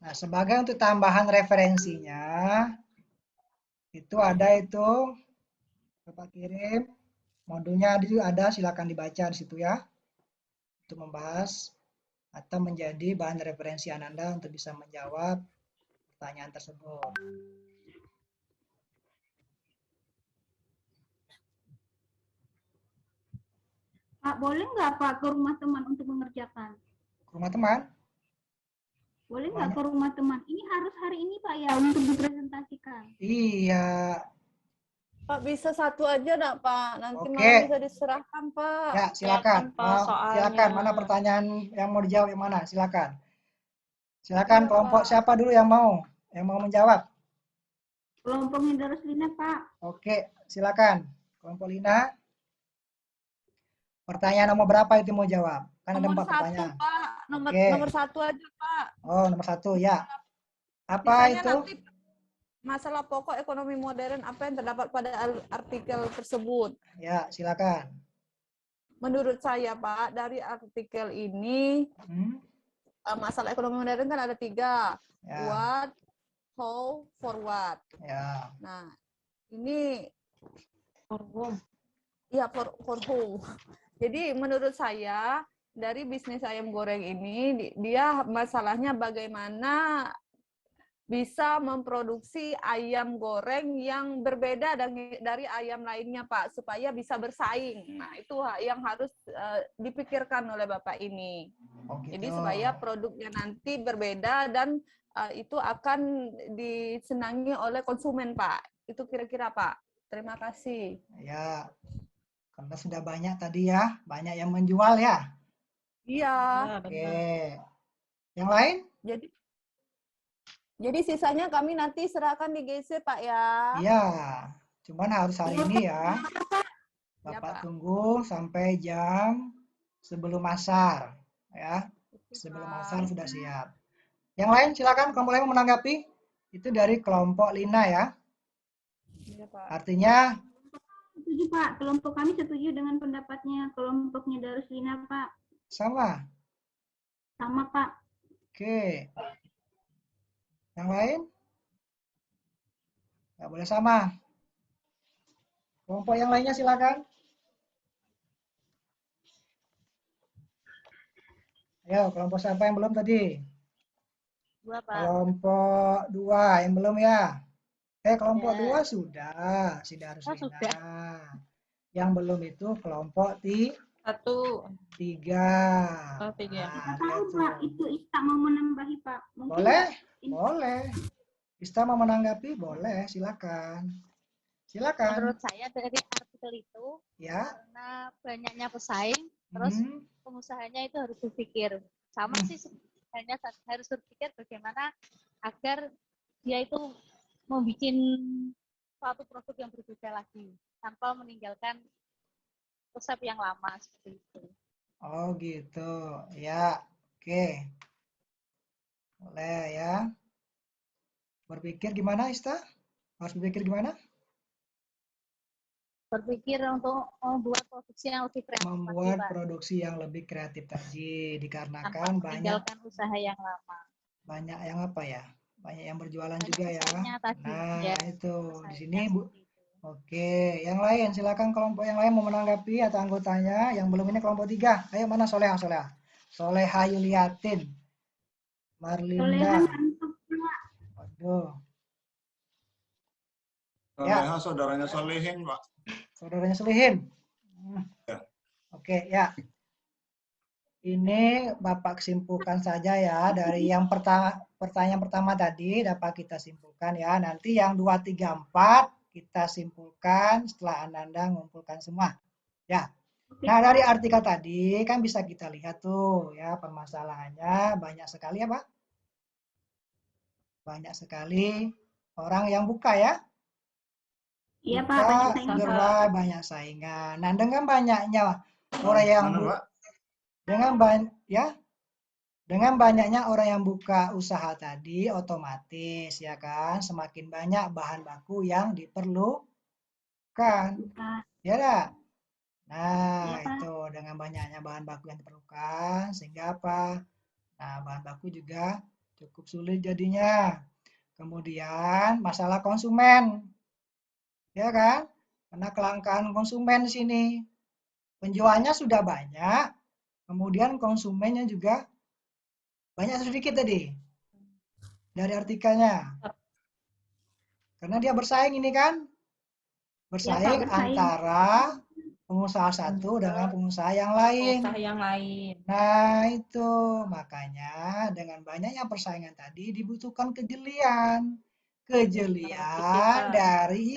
Nah, sebagai untuk tambahan referensinya, itu ada itu, Bapak kirim, modulnya ada, silakan dibaca di situ ya, untuk membahas atau menjadi bahan referensi Ananda untuk bisa menjawab pertanyaan tersebut. Pak, boleh nggak Pak ke rumah teman untuk mengerjakan? Ke rumah teman? Boleh nggak ke rumah teman? Ini harus hari ini Pak ya untuk dipresentasikan. Iya. Pak, bisa satu aja enggak, Pak? Nanti Oke. malam bisa diserahkan, Pak. Ya, silakan. Pak, Silakan, mana pertanyaan yang mau dijawab yang mana? Silakan. Silakan kelompok siapa dulu yang mau menjawab? Kelompoknya Daruslina, Pak. Oke, silakan. Kelompok Lina. Pertanyaan nomor berapa itu mau jawab? Kan ada 4 pertanyaan. Pak. Nomor 1 aja, Pak. Oh, nomor 1 ya. Apa Misalnya itu? nanti masalah pokok ekonomi modern apa yang terdapat pada artikel tersebut. Ya, silakan. Menurut saya, Pak, dari artikel ini masalah ekonomi modern kan ada 3. Ya. What, how, for what. Ya. Nah, ini for whom. Ya, for who. Jadi menurut saya dari bisnis ayam goreng ini dia masalahnya bagaimana bisa memproduksi ayam goreng yang berbeda dari ayam lainnya, Pak, supaya bisa bersaing. Nah, itu yang harus dipikirkan oleh Bapak ini. Oh, gitu. Jadi supaya produknya nanti berbeda dan itu akan disenangi oleh konsumen, Pak. Itu kira-kira, Pak. Terima kasih. Ya, karena sudah banyak tadi ya, banyak yang menjual ya. Iya. Oke. Yang lain? Jadi sisanya kami nanti serahkan di GC, Pak ya. Iya, cuman harus hari ini ya. Ya, Bapak Pak. tunggu sampai jam sebelum asar ya. Sebelum asar sudah siap. Yang lain silakan kelompok lain menanggapi. Itu dari kelompok Lina ya. Iya, Pak. Artinya Setuju, Pak. Kelompok kami setuju dengan pendapatnya kelompoknya Daruslina, Pak. sama. Sama, Pak. Oke. Yang lain? Nggak boleh sama. Kelompok yang lainnya silakan. Ayo, kelompok siapa yang belum tadi? 2, Pak. Kelompok 2 yang belum ya? Kelompok Ya. 2 sudah, si Daruslina. Oh, sudah. Yang belum itu kelompok 1. 3. Oh, 3. Nah, Tahu, lihat Pak. tuh. Itu Ista mau menambahi, Pak. Mungkin Boleh? Pak, Boleh. Ista mau menanggapi? Boleh, silakan. Silakan. Menurut saya dari artikel itu, Ya. karena banyaknya pesaing, terus pengusahanya itu harus berpikir. Sama sih sebenarnya harus berpikir bagaimana agar dia itu membuat suatu produk yang berbeda lagi, tanpa meninggalkan resep yang lama seperti itu. Oh gitu. Ya, oke. Boleh ya. Berpikir gimana, Ista? Harus berpikir gimana? Berpikir untuk membuat produksi yang lebih kreatif Membuat lagi, Pak. produksi yang lebih kreatif tadi Tanpa dikarenakan meninggalkan usaha yang lama. banyak yang apa ya? Banyak yang berjualan juga ya. Tadi, Nah, ya, itu di sini Bu. Oke, yang lain silakan kelompok yang lain mau menanggapi atau anggotanya. Yang belum ini kelompok 3. Ayo mana Soleha, Soleha. Soleha Yuliatin. Marlinda. Waduh. Soleha saudaranya Solehin, Pak. Saudaranya Solihin. Oke, ya. Ini Bapak simpulkan saja ya dari yang pertanyaan pertama tadi dapat kita simpulkan ya. Nanti yang 2, 3, 4 kita simpulkan setelah Ananda mengumpulkan semua. Ya. Nah, dari artikel tadi kan bisa kita lihat tuh ya permasalahannya banyak sekali ya, Pak. Banyak sekali orang yang buka ya. Iya, Pak, banyak saingan. Gerai banyak saingan. Nah, dengan banyaknya orang yang dengan banyaknya orang yang buka usaha tadi otomatis ya kan semakin banyak bahan baku yang diperlukan. Ya enggak? Nah, itu dengan banyaknya bahan baku yang diperlukan sehingga apa? Nah, bahan baku juga cukup sulit jadinya. Kemudian masalah konsumen. Ya kan? Karena kelangkaan konsumen di sini. Penjualnya sudah banyak, kemudian konsumennya juga banyak sedikit tadi. Dari artikelnya. Karena dia bersaing ini kan. Bersaing antara pengusaha satu dengan pengusaha yang lain. Nah, itu makanya dengan banyaknya persaingan tadi dibutuhkan kejelian. Kejelian dari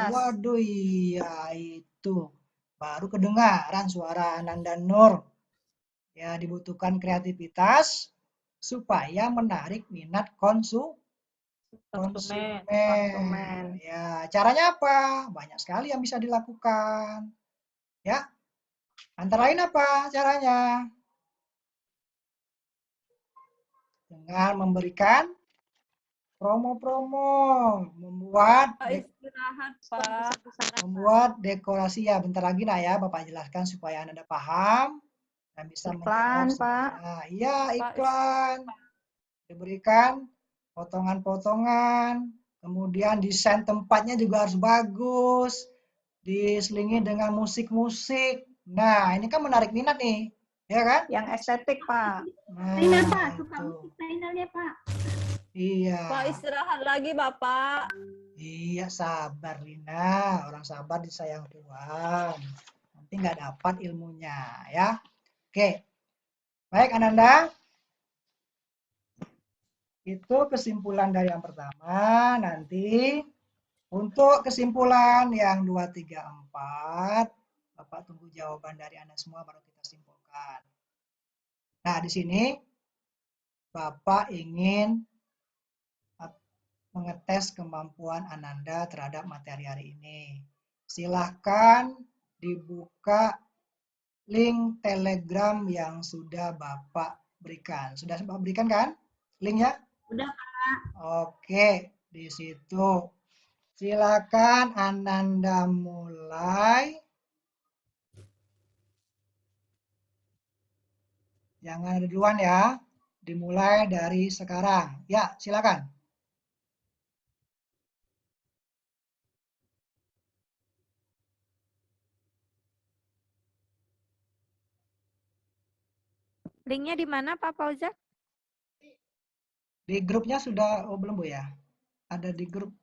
waduh iya itu baru kedengaran suara Ananda Nur ya dibutuhkan kreativitas supaya menarik minat konsumen. Ya caranya apa banyak sekali yang bisa dilakukan ya antara lain apa caranya dengan memberikan promo-promo, membuat dekorasi ya. Bentar lagi nak ya, Bapak jelaskan supaya Anda paham dan bisa Iklan, Pak. Iya, iklan. Diberikan potongan-potongan, kemudian desain tempatnya juga harus bagus, diselingi dengan musik-musik. Nah, ini kan menarik minat nih, ya kan? Yang estetik, Pak. Final, Pak. Suka musik finalnya, Pak. Iya. Pak istirahat lagi Bapak. Iya sabar Lina, orang sabar disayang Tuhan. Nanti nggak dapat ilmunya ya. Oke, baik Ananda. Itu kesimpulan dari yang pertama. Nanti untuk kesimpulan yang 2, 3, 4, Bapak tunggu jawaban dari Anda semua baru kita simpulkan. Nah, di sini Bapak ingin mengetes kemampuan Ananda terhadap materi hari ini. Silahkan dibuka link Telegram yang sudah Bapak berikan. Sudah Bapak berikan kan linknya? Udah, Pak. Oke, di situ. Silakan Ananda mulai. Jangan ada duluan ya. Dimulai dari sekarang. Ya, silakan. Linknya di mana Pak Fauzan? Di grupnya sudah, oh belum Bu ya? Ada di grup.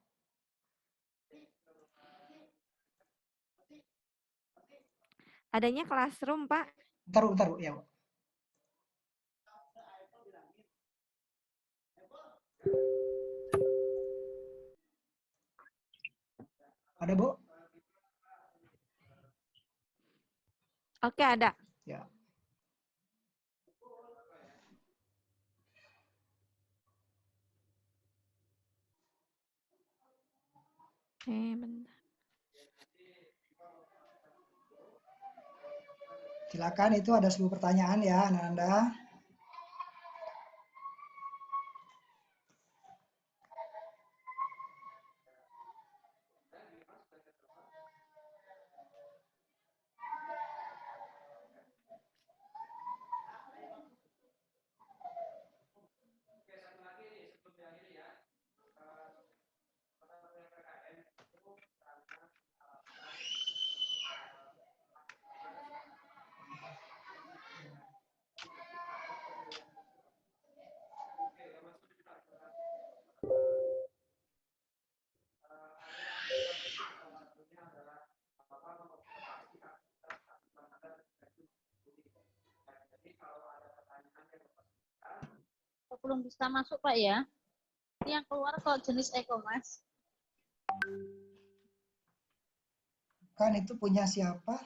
Adanya Classroom, Pak. Bentar, Bu, ya Bu. Ada Bu? Oke, ada. Ya. Bentar. Silakan, itu ada 10 pertanyaan ya, Ananda. Belum bisa masuk Pak ya. Ini yang keluar kok jenis e-commerce. Kan itu punya siapa?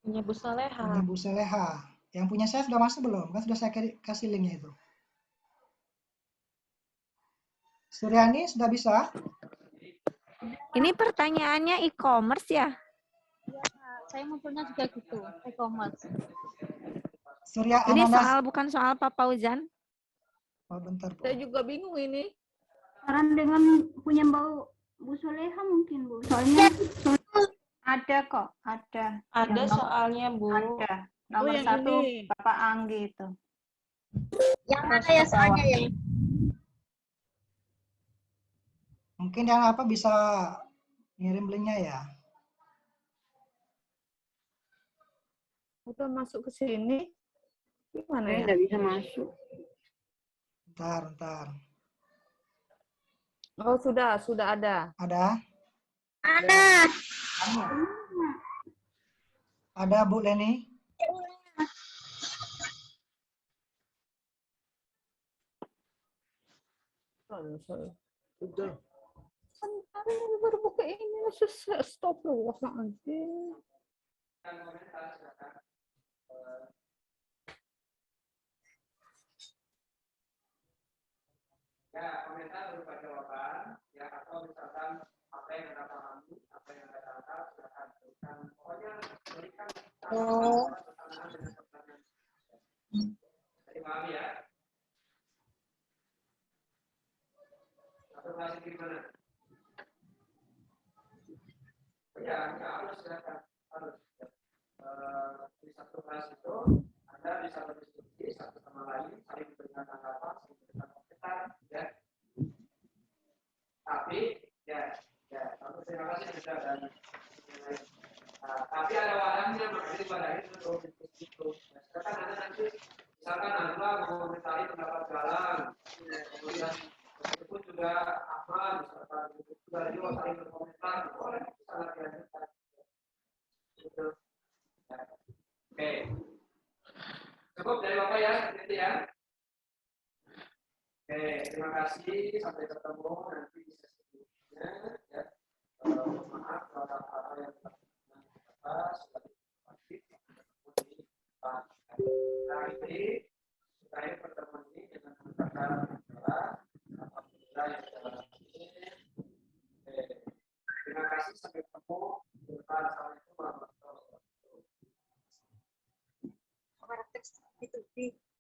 Punya Bu Soleha. Punya Bu Soleha. Yang punya saya sudah masuk belum? Kan sudah saya kasih linknya itu. Suryani sudah bisa? Ini pertanyaannya e-commerce ya? Iya, saya munculnya juga gitu, e-commerce. Surya Ini Ananas. bukan soal Pak Fauzan. Oh, bentar, Bu. Saya juga bingung ini. Saran dengan punya Bu Soleha mungkin, Bu. Soalnya ada kok, ada. Ada Yang soalnya, Bu. Ada. Nomor yang 1 ini. Bapak Anggi itu. Yang mana ya soalnya ya? Mungkin yang apa bisa ngirim linknya ya? Udah masuk ke sini. Gimana ya? Nggak bisa masuk. Bentar. Oh, sudah ada. Ada? Ada. Ada Bu Leni? Sudah. Kan ini baru buka ini, stop loh, anjing. Ya, komentar berupa jawaban, ya, atau misalkan apa yang Anda pahami, apa yang Anda tangkap, silakan berikan. Pokoknya berikan pertanyaan dengan pertanyaan. Jadi paham ya? Atau bahasa gimana? Ya, harus silakan. Harus. Di satu kelas itu, Anda bisa berdiskusi satu sama lain, saling memberikan tanggapan, saling memberikan komentar, ya. Tapi terima kasih sudah dan tapi ada wadahnya, makanya pada itu itu. Misalkan Anda nanti misalkan Anda mengomentari pendapat Galang, kemudian itu pun juga Ahmad, misalkan juga juga saling berkomentar, boleh sangat dilanjutkan. Gitu. Oke. Cukup dari Bapak ya, gitu ya. Oke, terima kasih. Sampai ketemu nanti di sesi berikutnya. Ya. Maaf kalau ada hal yang tidak atas Nah, ini supaya pertemuan ini dengan menggunakan adalah apabila yang dalam ini. Terima kasih. Sampai ketemu. Assalamualaikum warahmatullahi wabarakatuh.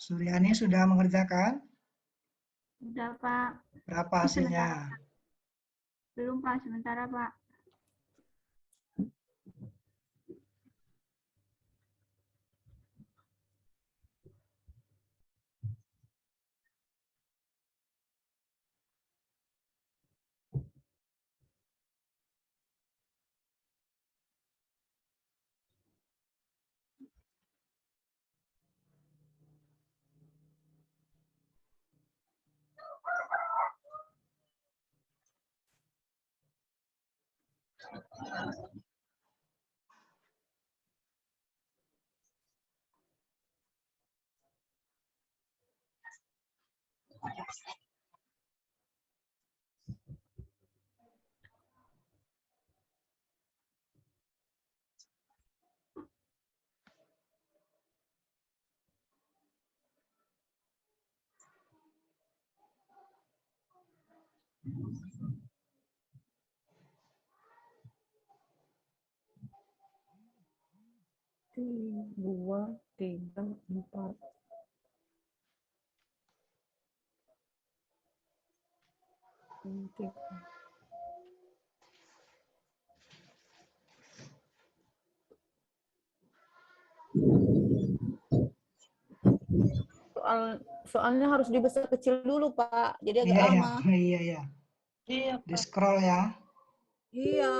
Suryani sudah mengerjakan? Udah, Pak. Berapa hasilnya? Belum, Pak. Sementara, Pak. Dua, tiga, empat. Tiga. Soalnya harus dibesar kecil dulu, Pak. Jadi agak Iya, ya. lama. Iya, ya. Iya, Di scroll ya. Iya.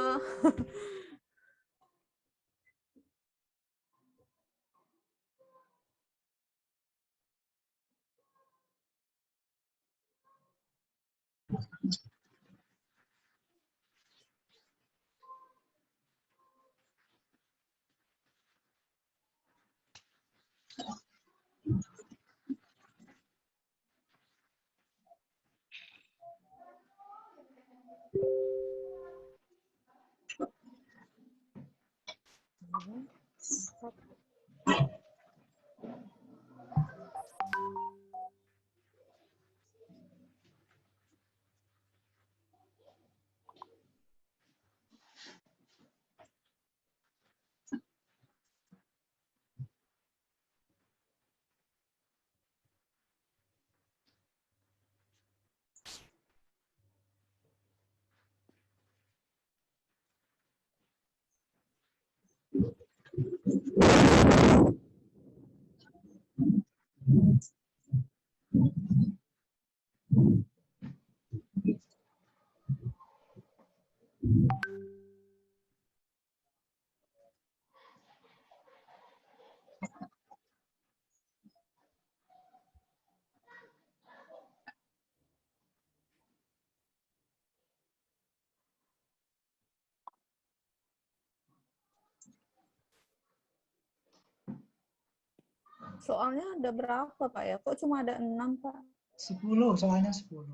Soalnya ada berapa, Pak ya? Kok cuma ada 6, Pak? 10, soalnya 10.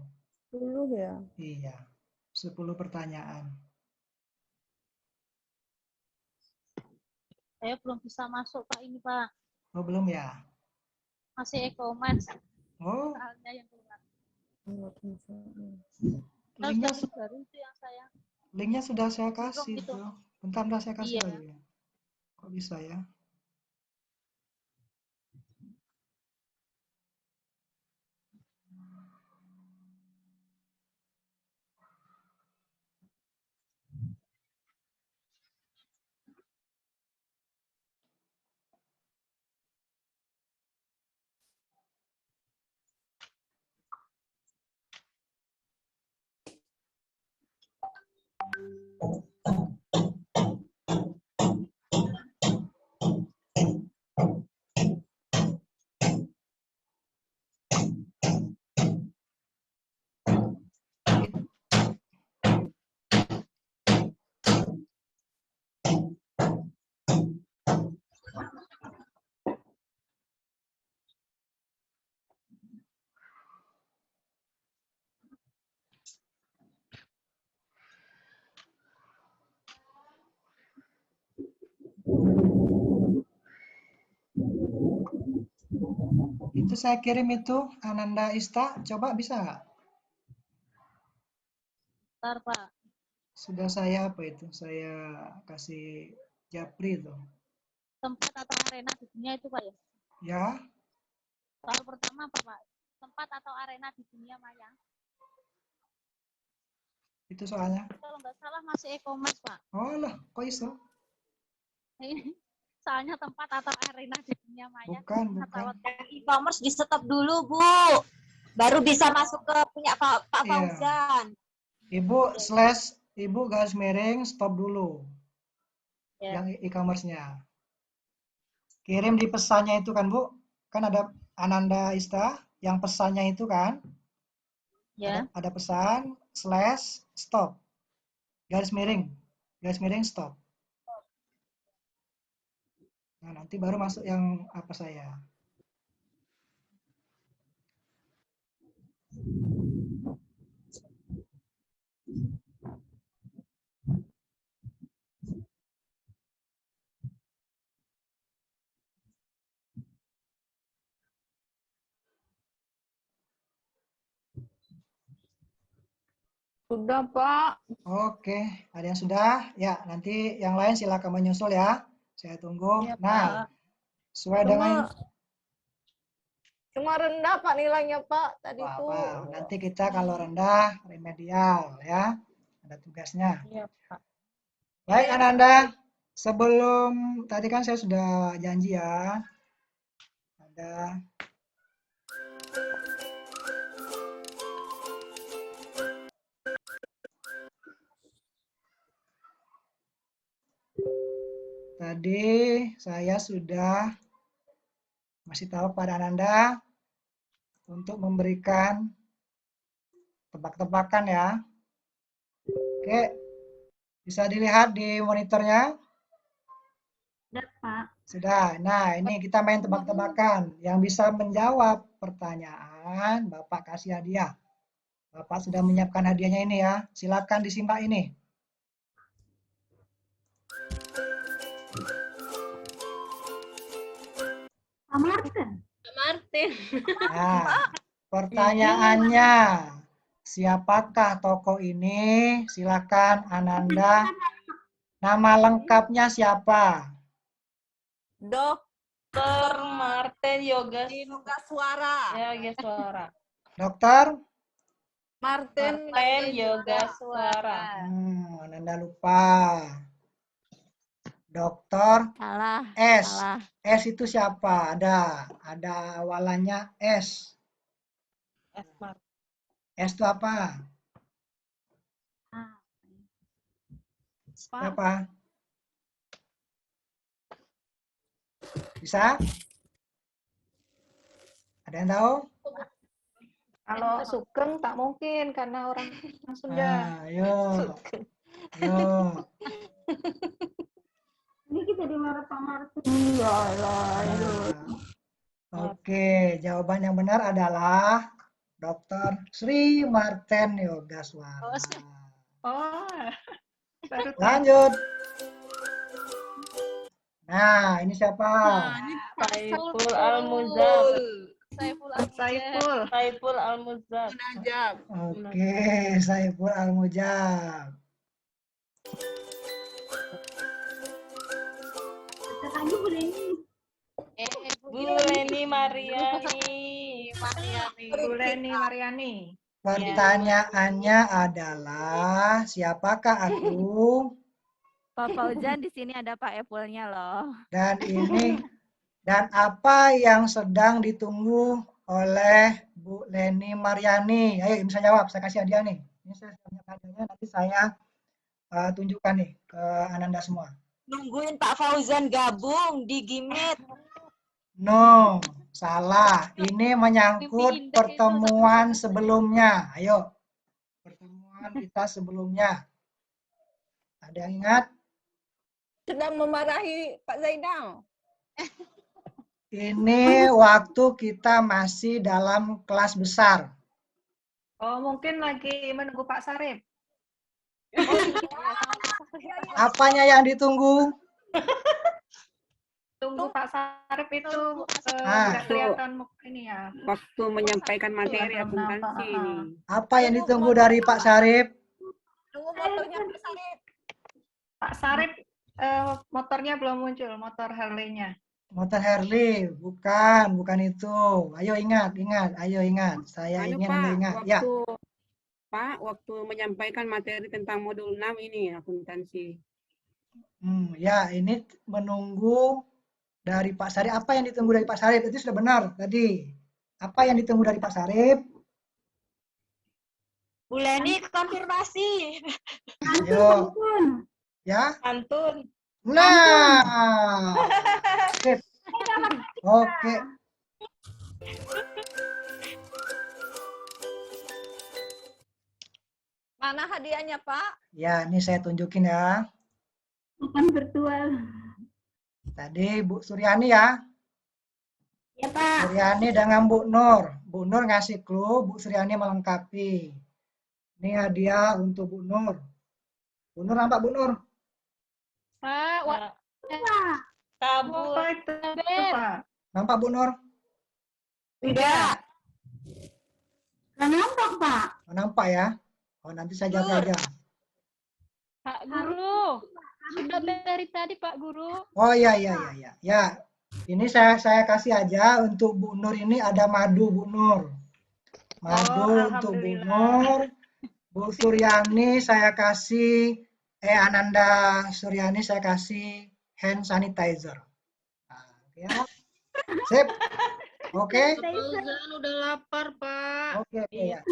10 ya? Iya. 10 pertanyaan. Saya belum bisa masuk, Pak, ini, Pak. Oh, belum ya? Masih e-commerce. Oh. Soalnya yang keluar. Linknya Baru itu yang saya. Linknya sudah saya kasih gitu. tuh. Bentar saya kasih Iya. lagi. Kok bisa ya? Itu saya kirim itu, Ananda Ista. Coba bisa nggak? Bentar, Pak. Sudah saya apa itu? Saya kasih Japri itu. Tempat atau arena di dunia itu, Pak ya? Ya, Soal pertama apa, Pak? Tempat atau arena di dunia maya? itu soalnya. Kalau nggak salah masih e-commerce, Pak. Oh lah, kok iso? Soalnya tempat atau arena di dunia maya. Bukan. E-commerce di stop dulu, Bu. Baru bisa masuk ke punya Pak Iya. Fauzan. Ibu garis miring stop dulu. Ya. Yang e-commerce-nya. Kirim di pesannya itu kan, Bu. Kan ada Ananda Ista, yang pesannya itu kan. Ya. Ada pesan / stop. Garis miring stop. Nah, nanti baru masuk yang apa saya. Sudah, Pak. Oke, ada yang sudah? Ya, nanti yang lain silakan menyusul ya. Saya tunggu. Iya, Nah, Pak. sesuai dengan Cuma rendah, Pak, nilainya, Pak. Tadi itu. nanti kita kalau rendah remedial ya. Ada tugasnya. Iya, Pak. Baik, Ananda. Sebelum tadi kan saya sudah janji ya. Ada tadi saya sudah masih tahu pada Ananda untuk memberikan tebak-tebakan ya. Oke, bisa dilihat di monitornya? Sudah, Pak. Sudah. Nah, ini kita main tebak-tebakan. Yang bisa menjawab pertanyaan, Bapak kasih hadiah. Bapak sudah menyiapkan hadiahnya ini ya. Silakan disimak ini. Pak Martin. Nah, pertanyaannya, siapakah tokoh ini? Silakan Ananda. Nama lengkapnya siapa? Dr. Martin Yoga Suara. Yoga Suara. Dokter? Martin Yoga Suara. Ananda lupa. Dokter S. Salah. S itu siapa? Ada awalannya S. S itu apa? Siapa? Bisa? Ada yang tahu? Kalau Sugeng tak mungkin karena orang Sunda. Ayo. Ayo. Ini kita dimarah Pak Martin. Oke, jawaban yang benar adalah Dr. Sri Martin Yoga Suara. Lanjut. Nah, ini siapa? Saiful Al-Muzab. Saiful Al-Muzab. Munajab. Oke, Saiful Al-Mujab. lagi Bu Leni. Bu Leni Mariani. Bu Leni Mariani. Pertanyaannya adalah siapakah aku? Pak Fauzan di sini ada Pak Epulnya loh. Dan apa yang sedang ditunggu oleh Bu Leni Mariani? Ayo bisa jawab, saya kasih hadiah nih. Ini saya punya hadiahnya, nanti saya tunjukkan nih ke Ananda semua. Nungguin Pak Fauzan gabung di Gimit. No, salah. Ini menyangkut pertemuan sebelumnya. Ayo, pertemuan kita sebelumnya. Ada yang ingat? Sedang memarahi Pak Zainal. Ini waktu kita masih dalam kelas besar. Oh, mungkin lagi menunggu Pak Sarip. Apanya yang ditunggu? Tunggu Pak Sarip itu nggak kelihatan ini ya. Waktu menyampaikan materi akuntansi. Apa yang ditunggu dari Pak Sarip? Tunggu motornya Pak Sarip. Pak Sarip motornya belum muncul, motor Harley-nya. Motor Harley, bukan itu. Ayo ingat. Ayo ingat. Saya ingin Anda ingat. Ya. Pak, waktu menyampaikan materi tentang modul 6 ini akuntansi. Ya, ini menunggu dari Pak Sarip. Apa yang ditunggu dari Pak Sarip? Itu sudah benar tadi. Apa yang ditunggu dari Pak Sarip? Bu Leni konfirmasi. Ayo. Ya? Antun. Nah. Sip. Oke. Mana hadiahnya, Pak? Ya, ini saya tunjukin ya. Bukan virtual. Tadi Bu Suryani ya. Ya, Pak. Suryani dengan Bu Nur. Bu Nur ngasih clue, Bu Suryani melengkapi. Ini hadiah untuk Bu Nur. Bu Nur nampak Bu Nur? Pak, kabur. Nampak Bu Nur? Tidak. Nggak nampak, Pak. Oh, nampak ya? Oh, nanti saya jawab aja. Pak Guru. Sudah dari tadi Pak Guru. Oh iya. Ya, ini saya kasih aja untuk Bu Nur ini ada madu Bu Nur. Madu untuk Bu Nur. Bu Suryani saya kasih, Ananda Suryani saya kasih hand sanitizer. Nah, ya. Sip. Oke. Fauzan udah lapar, Pak. Oke. Ya.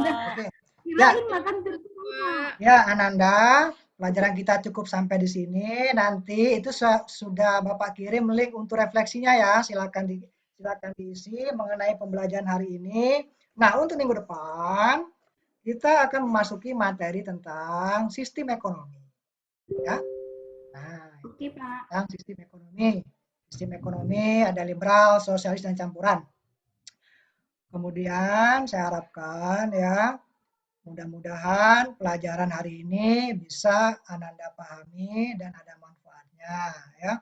Kirain makan virtual. Ya, Ananda, pelajaran kita cukup sampai di sini. Nanti itu sudah Bapak kirim link untuk refleksinya ya. Silakan diisi mengenai pembelajaran hari ini. Nah, untuk minggu depan kita akan memasuki materi tentang sistem ekonomi. Ya. Nah, Oke, Pak. tentang sistem ekonomi. Sistem ekonomi ada liberal, sosialis, dan campuran. Kemudian saya harapkan ya, mudah-mudahan pelajaran hari ini bisa Ananda pahami dan ada manfaatnya ya.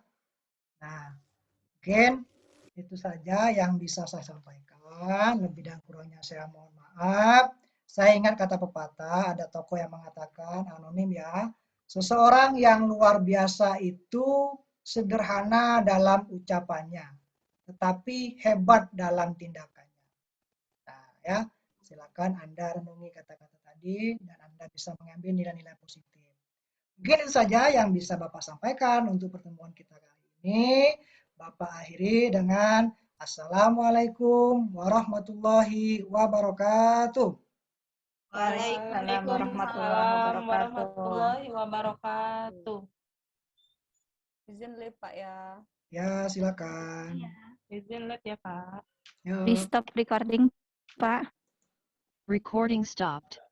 Nah, mungkin itu saja yang bisa saya sampaikan. Lebih dan kurangnya saya mohon maaf. Saya ingat kata pepatah, ada tokoh yang mengatakan, anonim ya, seseorang yang luar biasa itu sederhana dalam ucapannya, tetapi hebat dalam tindakannya. Nah ya, silakan Anda renungi kata-kata tadi dan Anda bisa mengambil nilai-nilai positif. Mungkin itu saja yang bisa Bapak sampaikan untuk pertemuan kita kali ini. Bapak akhiri dengan Assalamualaikum warahmatullahi wabarakatuh. Waalaikumsalam warahmatullahi wabarakatuh. Izin live Pak ya. Ya, silakan. Izin live ya Pak. Yo. Di stop recording, Pak. Recording stopped.